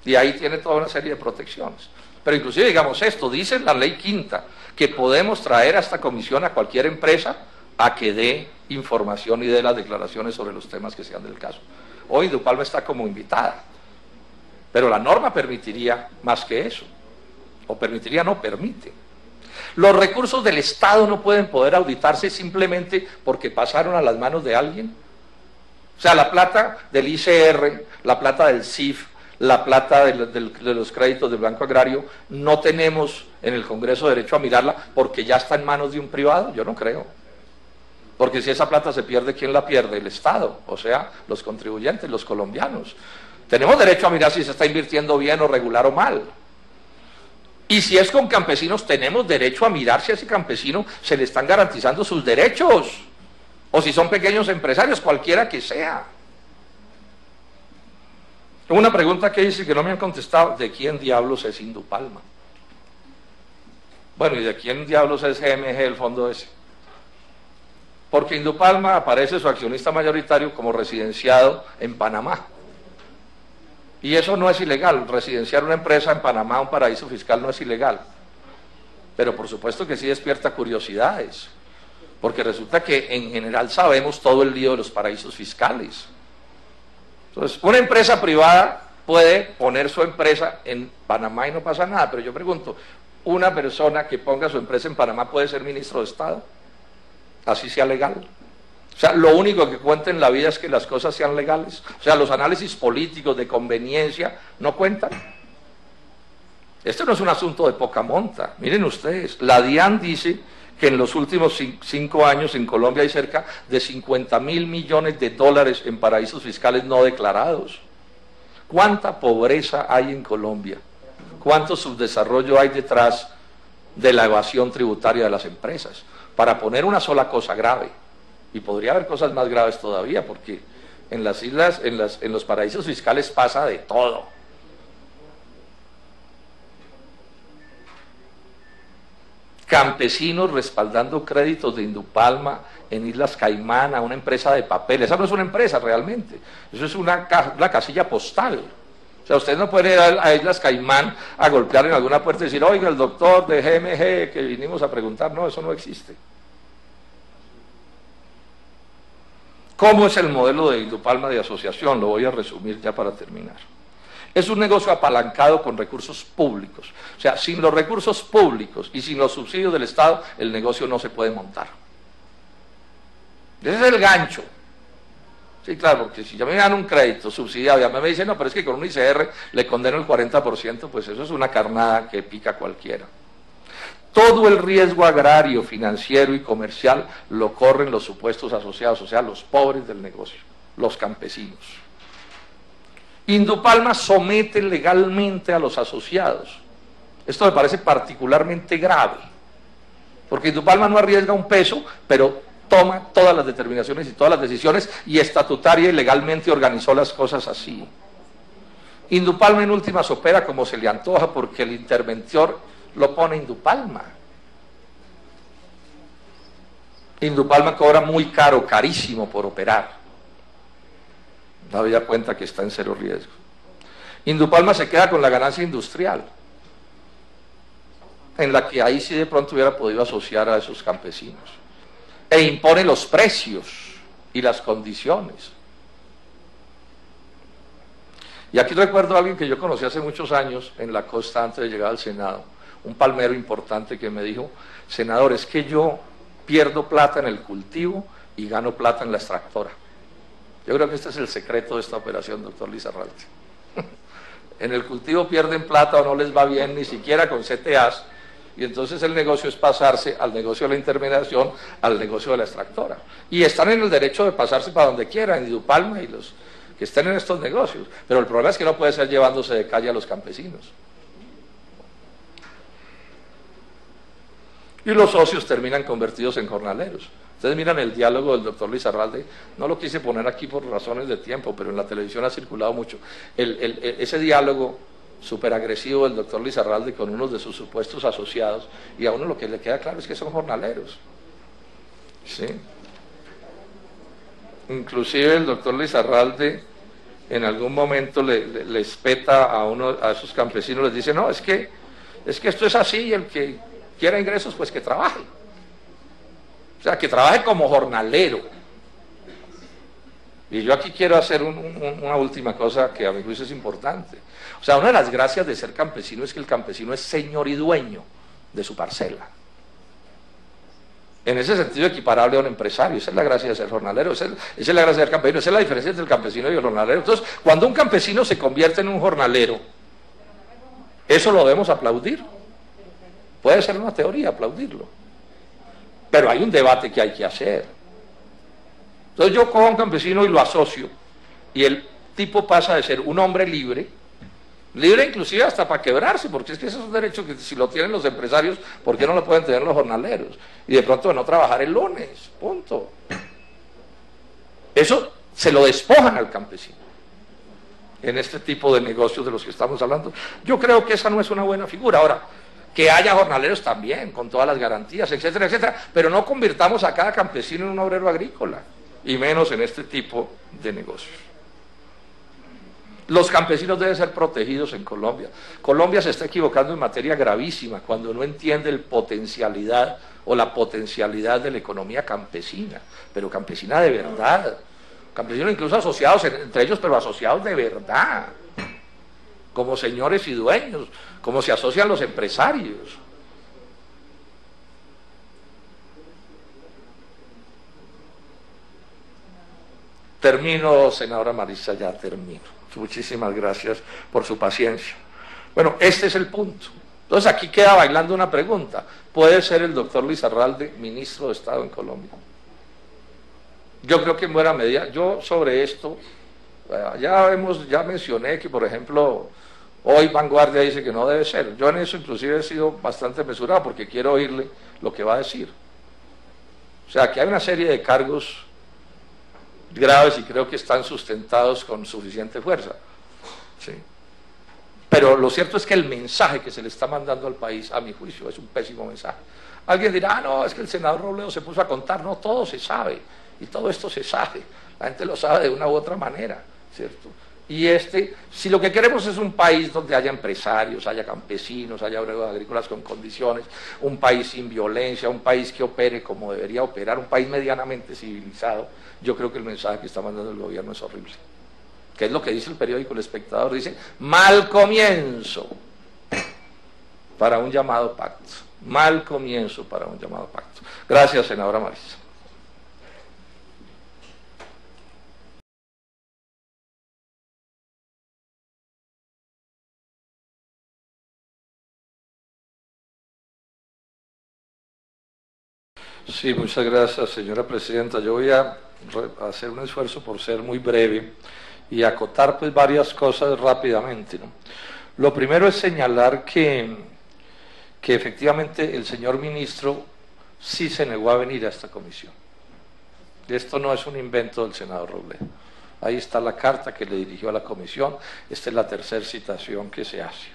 Y ahí tiene toda una serie de protecciones. Pero inclusive, digamos esto, dice la ley quinta, que podemos traer a esta comisión a cualquier empresa a que dé información y dé las declaraciones sobre los temas que sean del caso. Hoy Indupalma está como invitada, pero la norma permitiría más que eso, o permitiría, no permite. Los recursos del Estado no pueden poder auditarse simplemente porque pasaron a las manos de alguien. O sea, la plata del ICR, la plata del CIF, la plata de los créditos del Banco Agrario, no tenemos en el Congreso derecho a mirarla porque ya está en manos de un privado. Yo no creo. Porque si esa plata se pierde, ¿quién la pierde? El Estado, o sea, los contribuyentes, los colombianos. Tenemos derecho a mirar si se está invirtiendo bien o regular o mal. Y si es con campesinos, tenemos derecho a mirar si a ese campesino se le están garantizando sus derechos, o si son pequeños empresarios, cualquiera que sea. Una pregunta que hice que no me han contestado: ¿de quién diablos es Indupalma? Bueno, ¿y de quién diablos es GMG, el fondo ese? Porque Indupalma aparece su accionista mayoritario como residenciado en Panamá. Y eso no es ilegal. Residenciar una empresa en Panamá, un paraíso fiscal, no es ilegal. Pero por supuesto que sí despierta curiosidades, porque resulta que en general sabemos todo el lío de los paraísos fiscales. Entonces, una empresa privada puede poner su empresa en Panamá y no pasa nada, pero yo pregunto, ¿una persona que ponga su empresa en Panamá puede ser ministro de Estado? Así sea legal. O sea, lo único que cuenta en la vida es que las cosas sean legales. O sea, los análisis políticos de conveniencia no cuentan. Esto no es un asunto de poca monta. Miren ustedes, la DIAN dice que en los últimos 5 años en Colombia hay cerca de 50.000 millones de dólares en paraísos fiscales no declarados. ¿Cuánta pobreza hay en Colombia? ¿Cuánto subdesarrollo hay detrás de la evasión tributaria de las empresas? Para poner una sola cosa grave. Y podría haber cosas más graves todavía, porque en las islas, en los paraísos fiscales pasa de todo. Campesinos respaldando créditos de Indupalma en Islas Caimán a una empresa de papel. Esa no es una empresa realmente, eso es una casilla postal. O sea, ustedes no pueden ir a Islas Caimán a golpear en alguna puerta y decir: oiga, el doctor de GMG que vinimos a preguntar. No, eso no existe. ¿Cómo es el modelo de Indupalma de asociación? Lo voy a resumir ya para terminar. Es un negocio apalancado con recursos públicos. O sea, sin los recursos públicos y sin los subsidios del Estado, el negocio no se puede montar. Ese es el gancho. Sí, claro, porque si ya me dan un crédito subsidiado y a mí me dicen: no, pero es que con un ICR le condeno el 40%, pues eso es una carnada que pica cualquiera. Todo el riesgo agrario, financiero y comercial lo corren los supuestos asociados, o sea, los pobres del negocio, los campesinos. Indupalma somete legalmente a los asociados. Esto me parece particularmente grave, porque Indupalma no arriesga un peso, pero toma todas las determinaciones y todas las decisiones, y estatutaria y legalmente organizó las cosas así. Indupalma en últimas opera como se le antoja, porque el interventor lo pone Indupalma. Indupalma cobra muy caro, carísimo por operar. No había cuenta que está en cero riesgo. Indupalma se queda con la ganancia industrial, en la que ahí sí de pronto hubiera podido asociar a esos campesinos, e impone los precios y las condiciones. Y aquí recuerdo a alguien que yo conocí hace muchos años en la costa antes de llegar al Senado, un palmero importante que me dijo: senador, es que yo pierdo plata en el cultivo y gano plata en la extractora. Yo creo que este es el secreto de esta operación, doctor Lizarralde. En el cultivo pierden plata o no les va bien, ni siquiera con CTAs, y entonces el negocio es pasarse al negocio de la intermediación, al negocio de la extractora. Y están en el derecho de pasarse para donde quieran, Indupalma y los que estén en estos negocios, pero el problema es que no puede ser llevándose de calle a los campesinos. Y los socios terminan convertidos en jornaleros. Ustedes miran el diálogo del doctor Lizarralde, no lo quise poner aquí por razones de tiempo, pero en la televisión ha circulado mucho. Ese diálogo súper agresivo del doctor Lizarralde con uno de sus supuestos asociados, y a uno lo que le queda claro es que son jornaleros. ¿Sí? Inclusive el doctor Lizarralde en algún momento les peta a esos campesinos, les dice: no, es que esto es así, y el que quiera ingresos, pues que trabaje. O sea, que trabaje como jornalero. Y yo aquí quiero hacer una última cosa que a mi juicio es importante. O sea, una de las gracias de ser campesino es que el campesino es señor y dueño de su parcela. En ese sentido equiparable a un empresario. Esa es la gracia de ser jornalero, esa es la gracia de ser campesino, esa es la diferencia entre el campesino y el jornalero. Entonces, cuando un campesino se convierte en un jornalero, eso lo debemos aplaudir. Puede ser una teoría aplaudirlo, pero hay un debate que hay que hacer. Entonces yo cojo a un campesino y lo asocio, y el tipo pasa de ser un hombre libre inclusive hasta para quebrarse, porque es que ese es un derecho que si lo tienen los empresarios, ¿por qué no lo pueden tener los jornaleros? Y de pronto de no trabajar el lunes, punto. Eso se lo despojan al campesino en este tipo de negocios de los que estamos hablando. Yo creo que esa no es una buena figura. Ahora, que haya jornaleros también, con todas las garantías, etcétera, etcétera, pero no convirtamos a cada campesino en un obrero agrícola, y menos en este tipo de negocios. Los campesinos deben ser protegidos en Colombia. Colombia se está equivocando en materia gravísima cuando no entiende la potencialidad de la economía campesina, pero campesina de verdad. Campesinos incluso asociados entre ellos, pero asociados de verdad, como señores y dueños, como se asocian los empresarios. Termino, senadora Marisa, ya termino. Muchísimas gracias por su paciencia. Bueno, este es el punto. Entonces aquí queda bailando una pregunta: ¿puede ser el doctor Lizarralde ministro de Estado en Colombia? Yo creo que en buena medida. Yo sobre esto, ya mencioné que, por ejemplo, hoy Vanguardia dice que no debe ser. Yo en eso inclusive he sido bastante mesurado, porque quiero oírle lo que va a decir. O sea, que hay una serie de cargos graves y creo que están sustentados con suficiente fuerza. ¿Sí? Pero lo cierto es que el mensaje que se le está mandando al país, a mi juicio, es un pésimo mensaje. Alguien dirá: no, es que el senador Robledo se puso a contar. No, todo se sabe, y todo esto se sabe. La gente lo sabe de una u otra manera, ¿cierto? Y si lo que queremos es un país donde haya empresarios, haya campesinos, haya obreros agrícolas con condiciones, un país sin violencia, un país que opere como debería operar, un país medianamente civilizado, yo creo que el mensaje que está mandando el gobierno es horrible. ¿Qué es lo que dice el periódico El Espectador? Dice: mal comienzo para un llamado pacto. Mal comienzo para un llamado pacto. Gracias, senadora Marisa. Sí, muchas gracias, señora presidenta. Yo voy a hacer un esfuerzo por ser muy breve y acotar pues varias cosas rápidamente, ¿no? Lo primero es señalar que efectivamente el señor ministro sí se negó a venir a esta comisión. Esto no es un invento del senador Robledo. Ahí está la carta que le dirigió a la comisión, esta es la tercera citación que se hace.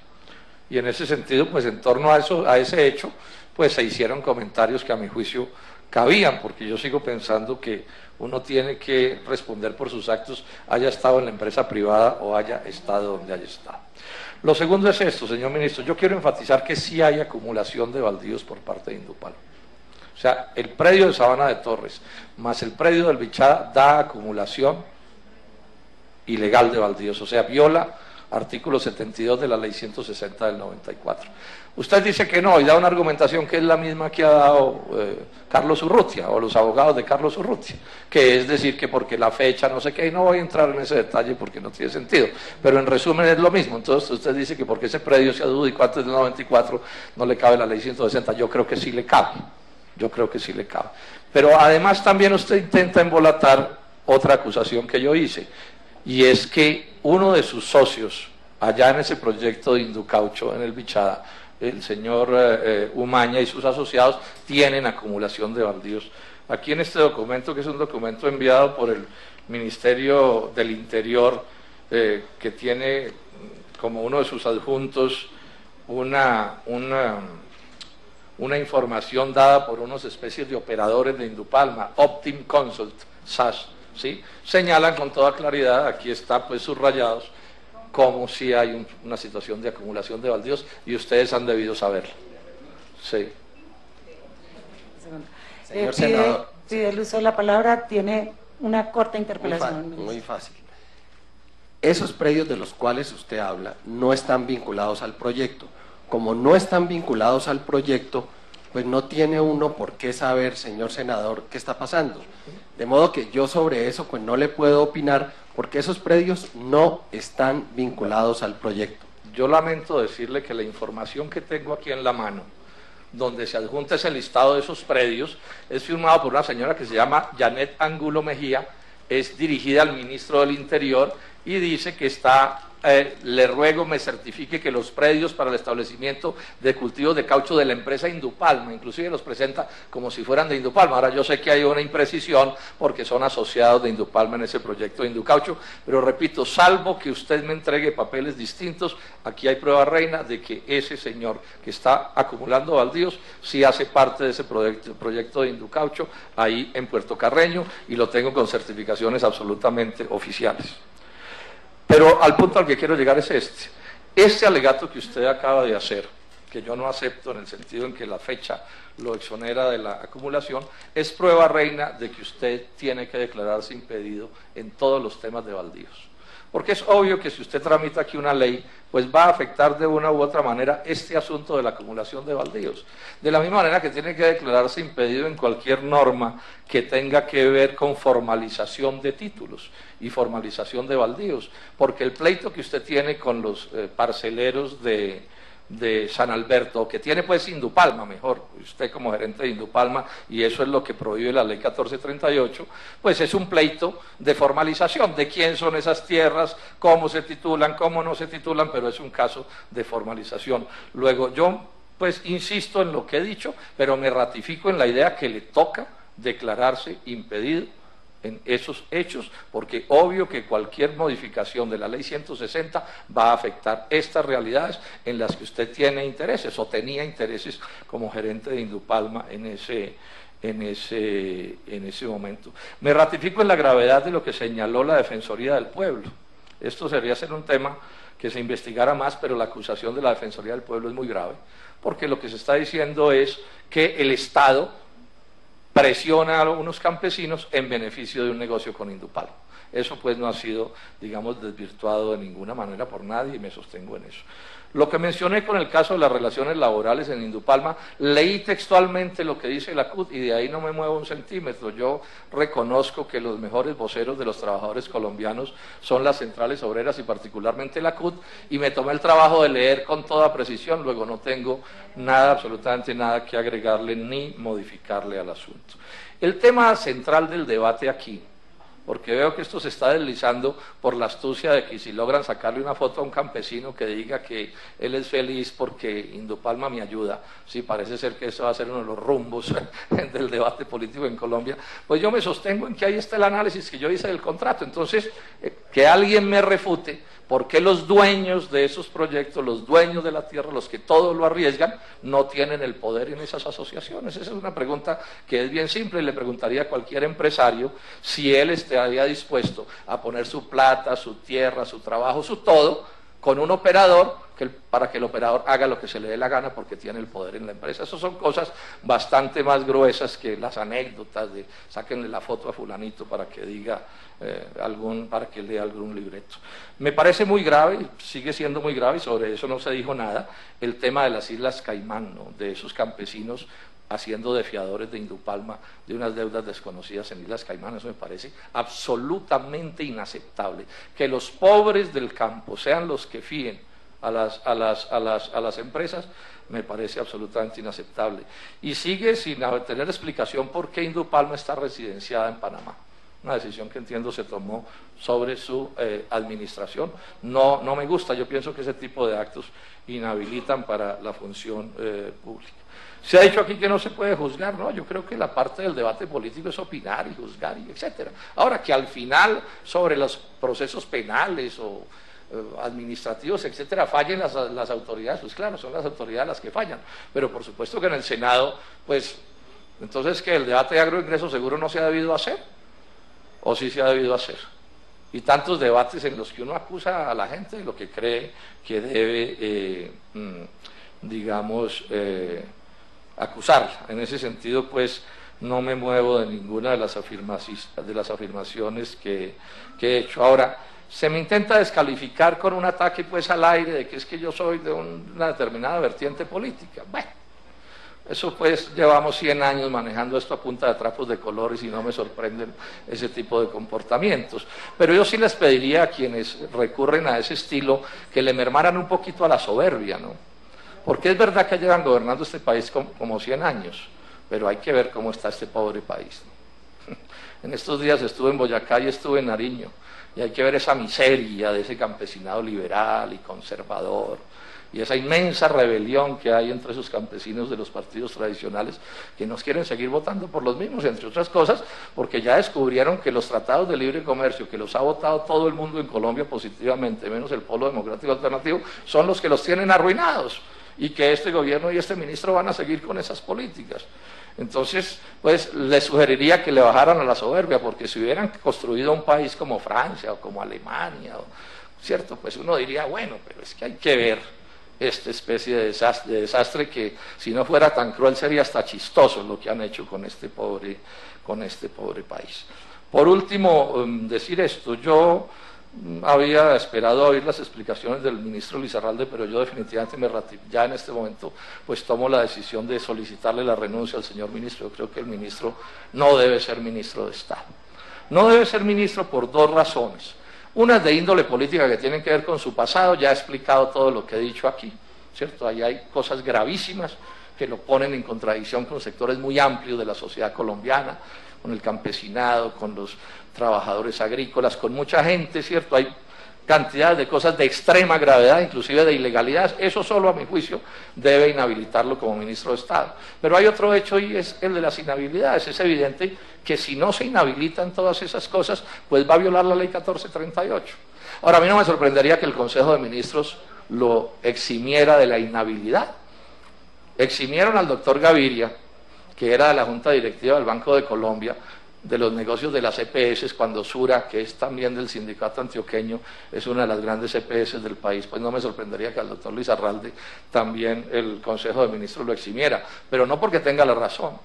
Y en ese sentido, pues en torno a eso, a ese hecho, pues se hicieron comentarios que a mi juicio cabían, porque yo sigo pensando que uno tiene que responder por sus actos, haya estado en la empresa privada o haya estado donde haya estado. Lo segundo es esto, señor ministro, yo quiero enfatizar que sí hay acumulación de baldíos por parte de Indupal. O sea, el predio de Sabana de Torres más el predio del Bichada da acumulación ilegal de baldíos, o sea, viola artículo 72 de la ley 160 del 94. Usted dice que no y da una argumentación que es la misma que ha dado Carlos Urrutia o los abogados de Carlos Urrutia, que es decir que porque la fecha no sé qué, y no voy a entrar en ese detalle porque no tiene sentido, pero en resumen es lo mismo. Entonces usted dice que porque ese predio se adjudicó antes del 94 no le cabe la ley 160, yo creo que sí le cabe, yo creo que sí le cabe. Pero además también usted intenta embolatar otra acusación que yo hice, y es que uno de sus socios allá en ese proyecto de Inducaucho en el Bichada, el señor Umaña y sus asociados tienen acumulación de baldíos. Aquí en este documento, que es un documento enviado por el Ministerio del Interior, que tiene como uno de sus adjuntos una información dada por unas especies de operadores de Indupalma, Optim Consult, SAS, ¿sí? Señalan con toda claridad, aquí está pues subrayados, como si hay una situación de acumulación de baldíos y ustedes han debido saberlo. Sí. Señor senador. Pide el uso de la palabra, tiene una corta interpelación. Muy fácil. Esos predios de los cuales usted habla no están vinculados al proyecto. Como no están vinculados al proyecto, pues no tiene uno por qué saber, señor senador, qué está pasando. De modo que yo sobre eso pues no le puedo opinar, porque esos predios no están vinculados al proyecto. Yo lamento decirle que la información que tengo aquí en la mano, donde se adjunta ese listado de esos predios, es firmado por una señora que se llama Janet Angulo Mejía, es dirigida al ministro del Interior y dice que está... le ruego me certifique que los predios para el establecimiento de cultivos de caucho de la empresa Indupalma, inclusive los presenta como si fueran de Indupalma. Ahora yo sé que hay una imprecisión porque son asociados de Indupalma en ese proyecto de Inducaucho, pero repito, salvo que usted me entregue papeles distintos, aquí hay prueba reina de que ese señor que está acumulando baldíos sí hace parte de ese proyecto de Inducaucho ahí en Puerto Carreño, y lo tengo con certificaciones absolutamente oficiales. Pero al punto al que quiero llegar es este alegato que usted acaba de hacer, que yo no acepto en el sentido en que la fecha lo exonera de la acumulación, es prueba reina de que usted tiene que declararse impedido en todos los temas de baldíos. Porque es obvio que si usted tramita aquí una ley, pues va a afectar de una u otra manera este asunto de la acumulación de baldíos. De la misma manera que tiene que declararse impedido en cualquier norma que tenga que ver con formalización de títulos y formalización de baldíos. Porque el pleito que usted tiene con los parceleros de San Alberto, que tiene pues Indupalma, mejor, usted como gerente de Indupalma, y eso es lo que prohíbe la ley 1438, pues es un pleito de formalización, de quién son esas tierras, cómo se titulan, cómo no se titulan, pero es un caso de formalización. Luego yo pues insisto en lo que he dicho, pero me ratifico en la idea que le toca declararse impedido en esos hechos, porque obvio que cualquier modificación de la ley 160 va a afectar estas realidades en las que usted tiene intereses o tenía intereses como gerente de Indupalma en ese momento. Me ratifico en la gravedad de lo que señaló la Defensoría del Pueblo. Esto debería ser un tema que se investigara más, pero la acusación de la Defensoría del Pueblo es muy grave, porque lo que se está diciendo es que el Estado presiona a unos campesinos en beneficio de un negocio con Indupalma. Eso pues no ha sido, digamos, desvirtuado de ninguna manera por nadie y me sostengo en eso. Lo que mencioné con el caso de las relaciones laborales en Indupalma, leí textualmente lo que dice la CUT y de ahí no me muevo un centímetro. Yo reconozco que los mejores voceros de los trabajadores colombianos son las centrales obreras y particularmente la CUT, y me tomé el trabajo de leer con toda precisión, luego no tengo nada, absolutamente nada que agregarle ni modificarle al asunto. El tema central del debate aquí, porque veo que esto se está deslizando por la astucia de que si logran sacarle una foto a un campesino que diga que él es feliz porque Indupalma me ayuda, sí, parece ser que eso va a ser uno de los rumbos del debate político en Colombia, pues yo me sostengo en que ahí está el análisis que yo hice del contrato. Entonces, que alguien me refute por qué los dueños de esos proyectos, los dueños de la tierra, los que todo lo arriesgan, no tienen el poder en esas asociaciones. Esa es una pregunta que es bien simple y le preguntaría a cualquier empresario si él estaría dispuesto a poner su plata, su tierra, su trabajo, su todo, con un operador para que el operador haga lo que se le dé la gana porque tiene el poder en la empresa. Esas son cosas bastante más gruesas que las anécdotas de sáquenle la foto a fulanito para que diga para que lea algún libreto. Me parece muy grave, sigue siendo muy grave, y sobre eso no se dijo nada, el tema de las Islas Caimán, ¿no? De esos campesinos haciendo de fiadores de Indupalma de unas deudas desconocidas en Islas Caimán. Eso me parece absolutamente inaceptable. Que los pobres del campo sean los que fíen a las empresas, me parece absolutamente inaceptable. Y sigue sin tener explicación por qué Indupalma está residenciada en Panamá. Una decisión que entiendo se tomó sobre su administración. No me gusta, yo pienso que ese tipo de actos inhabilitan para la función pública. Se ha dicho aquí que no se puede juzgar, ¿no? Yo creo que la parte del debate político es opinar y juzgar, y etcétera. Ahora, que al final, sobre los procesos penales o administrativos, etcétera, fallen las autoridades, pues claro, son las autoridades las que fallan. Pero por supuesto que en el Senado, pues, entonces, ¿que el debate de agroingreso seguro no se ha debido hacer? ¿O sí se ha debido hacer? Y tantos debates en los que uno acusa a la gente de lo que cree que debe, acusar. En ese sentido, pues, no me muevo de ninguna de las afirmaciones que he hecho. Ahora, se me intenta descalificar con un ataque, pues, al aire de que es que yo soy de una determinada vertiente política. Bueno, eso, pues, llevamos 100 años manejando esto a punta de trapos de colores y no me sorprenden ese tipo de comportamientos. Pero yo sí les pediría a quienes recurren a ese estilo que le mermaran un poquito a la soberbia, ¿no? Porque es verdad que llevan gobernando este país como 100 años, pero hay que ver cómo está este pobre país, ¿no? En estos días estuve en Boyacá y estuve en Nariño, y hay que ver esa miseria de ese campesinado liberal y conservador, y esa inmensa rebelión que hay entre esos campesinos de los partidos tradicionales que nos quieren seguir votando por los mismos, entre otras cosas, porque ya descubrieron que los tratados de libre comercio, que los ha votado todo el mundo en Colombia positivamente, menos el Polo Democrático Alternativo, son los que los tienen arruinados, y que este gobierno y este ministro van a seguir con esas políticas. Entonces, pues, les sugeriría que le bajaran a la soberbia, porque si hubieran construido un país como Francia o como Alemania, ¿cierto? Pues uno diría, bueno, pero es que hay que ver esta especie de desastre que, si no fuera tan cruel, sería hasta chistoso lo que han hecho con este pobre país. Por último, decir esto, yo había esperado oír las explicaciones del ministro Lizarralde, pero yo definitivamente ya en este momento pues tomo la decisión de solicitarle la renuncia al señor ministro. Yo creo que el ministro no debe ser ministro de Estado. No debe ser ministro por dos razones. Una es de índole política que tienen que ver con su pasado, ya he explicado todo lo que he dicho aquí, ¿cierto? Ahí hay cosas gravísimas que lo ponen en contradicción con sectores muy amplios de la sociedad colombiana, con el campesinado, con los trabajadores agrícolas, con mucha gente, ¿cierto? Hay cantidad de cosas de extrema gravedad, inclusive de ilegalidad. Eso solo, a mi juicio, debe inhabilitarlo como ministro de Estado. Pero hay otro hecho y es el de las inhabilidades. Es evidente que si no se inhabilitan todas esas cosas, pues va a violar la ley 1438. Ahora, a mí no me sorprendería que el Consejo de Ministros lo eximiera de la inhabilidad. Eximieron al doctor Gaviria, que era de la Junta Directiva del Banco de Colombia, de los negocios de las EPS, cuando Sura, que es también del sindicato antioqueño, es una de las grandes EPS del país, pues no me sorprendería que al doctor Lizarralde también el Consejo de Ministros lo eximiera, pero no porque tenga la razón,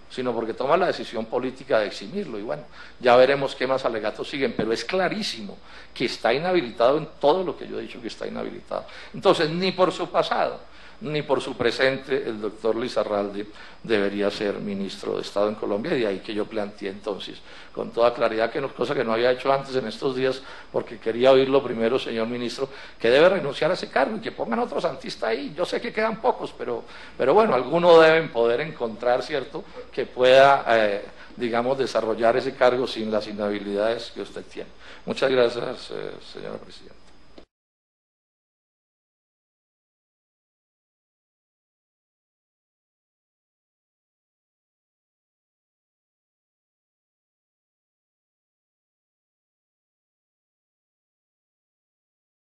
sino porque toma la decisión política de eximirlo. Y bueno, ya veremos qué más alegatos siguen, pero es clarísimo que está inhabilitado en todo lo que yo he dicho que está inhabilitado. Entonces, ni por su pasado, ni por su presente, el doctor Lizarralde debería ser ministro de Estado en Colombia, y de ahí que yo planteé entonces, con toda claridad, que no, cosa que no había hecho antes en estos días, porque quería oírlo primero, señor ministro, que debe renunciar a ese cargo y que pongan otro santista ahí. Yo sé que quedan pocos, pero bueno, algunos deben poder encontrar, ¿cierto?, que pueda, digamos, desarrollar ese cargo sin las inhabilidades que usted tiene. Muchas gracias, señora presidenta.